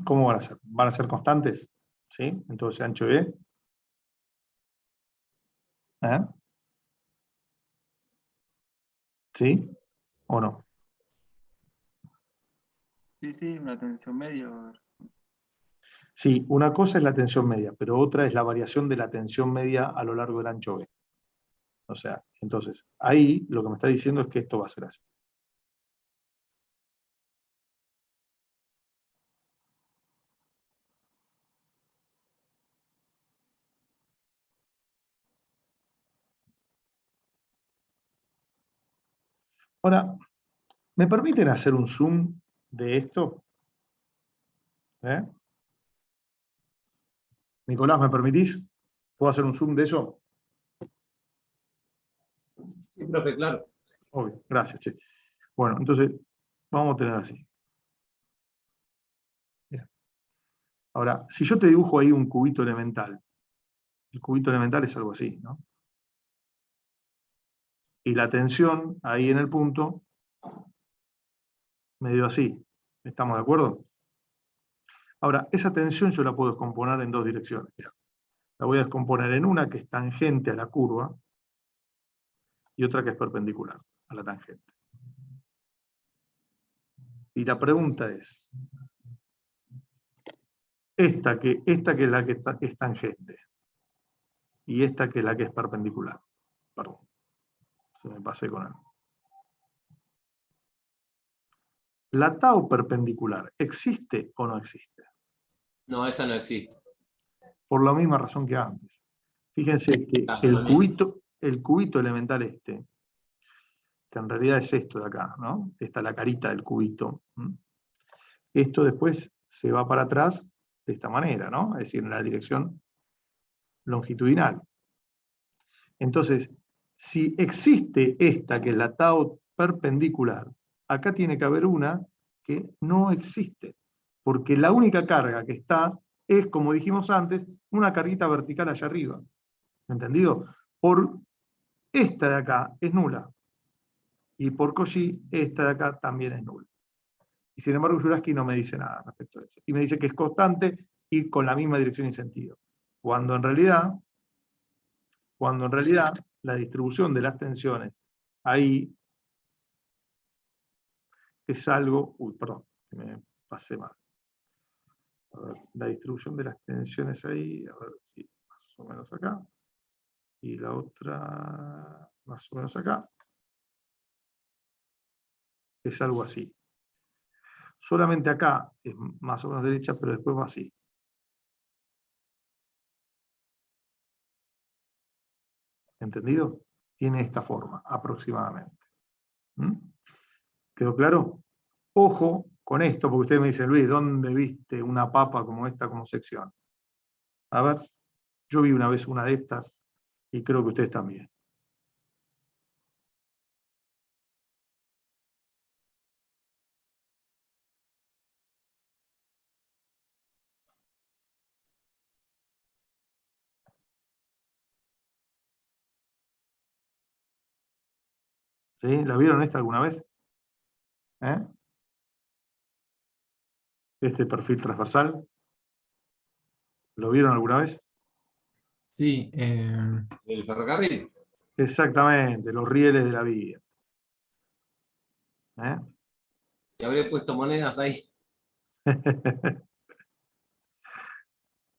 A: ¿Cómo van a ser? ¿Van a ser constantes? ¿Sí? Entonces, ancho B. ¿Sí? ¿O no?
E: Sí, sí, una tensión media.
A: Sí, una cosa es la tensión media, pero otra es la variación de la tensión media a lo largo del ancho B. O sea, entonces, ahí lo que me está diciendo es que esto va a ser así. Ahora, ¿me permiten hacer un zoom de esto? ¿Eh? Nicolás, ¿me permitís? ¿Puedo hacer un zoom de eso?
C: Sí, profe, claro.
A: Obvio, gracias, che. Bueno, entonces, vamos a tener así. Bien. Ahora, si yo te dibujo ahí un cubito elemental, el cubito elemental es algo así, ¿no? Y la tensión ahí en el punto, medio así. ¿Estamos de acuerdo? Ahora, esa tensión yo la puedo descomponer en dos direcciones. Mirá. La voy a descomponer en una que es tangente a la curva y otra que es perpendicular a la tangente. Y la pregunta es, esta que es la que es tangente y esta que es la que es perpendicular. Perdón, se me pasé con algo. ¿La tau perpendicular existe o no existe?
C: No, esa no existe.
A: Por la misma razón que antes. Fíjense que
C: Exactamente.
A: el cubito elemental este, que en realidad es esto de acá, ¿no? Esta es la carita del cubito. Esto después se va para atrás de esta manera, ¿no? Es decir, en la dirección longitudinal. Entonces, si existe esta, que es la tau perpendicular, acá tiene que haber una que no existe, porque la única carga que está es, como dijimos antes, una carguita vertical allá arriba. ¿Entendido? Por esta de acá es nula. Y por Cauchy, esta de acá también es nula. Y sin embargo, Juraski no me dice nada respecto a eso. Y me dice que es constante y con la misma dirección y sentido. Cuando en realidad la distribución de las tensiones ahí es algo... Uy, perdón, que me pasé mal. A ver, la distribución de las tensiones ahí, a ver si más o menos acá. Y la otra más o menos acá. Es algo así. Solamente acá es más o menos derecha, pero después va así. ¿Entendido? Tiene esta forma, aproximadamente. ¿Mm? ¿Quedó claro? Ojo con esto, porque usted me dice, Luis, ¿dónde viste una papa como esta como sección? A ver, yo vi una vez una de estas y creo que ustedes también. ¿Sí? ¿La vieron esta alguna vez? ¿Eh? Este perfil transversal. ¿Lo vieron alguna vez?
F: Sí,
C: ¿El ferrocarril?
A: Exactamente, los rieles de la vía. ¿Eh?
C: Si habré puesto monedas ahí.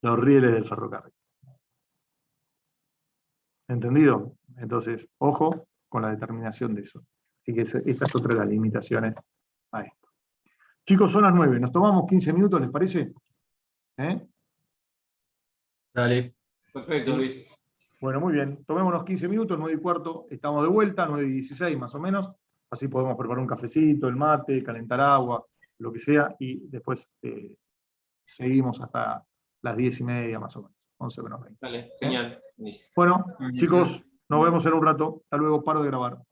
A: Los rieles del ferrocarril. ¿Entendido? Entonces, ojo con la determinación de eso. Así que esta es otra de las limitaciones a esto. Chicos, son las 9. Nos tomamos 15 minutos, ¿les parece? ¿Eh?
F: dale.
C: Perfecto, Luis.
A: Bueno, muy bien. Tomémonos 15 minutos, 9:15. Estamos de vuelta, 9:16 más o menos. Así podemos preparar un cafecito, el mate, calentar agua, lo que sea, y después seguimos hasta las 10:30 más o menos. 11 menos 20.
C: Dale, genial.
A: Bueno,
E: Buenísimo.
A: chicos, nos vemos en un rato. Hasta luego, paro de grabar.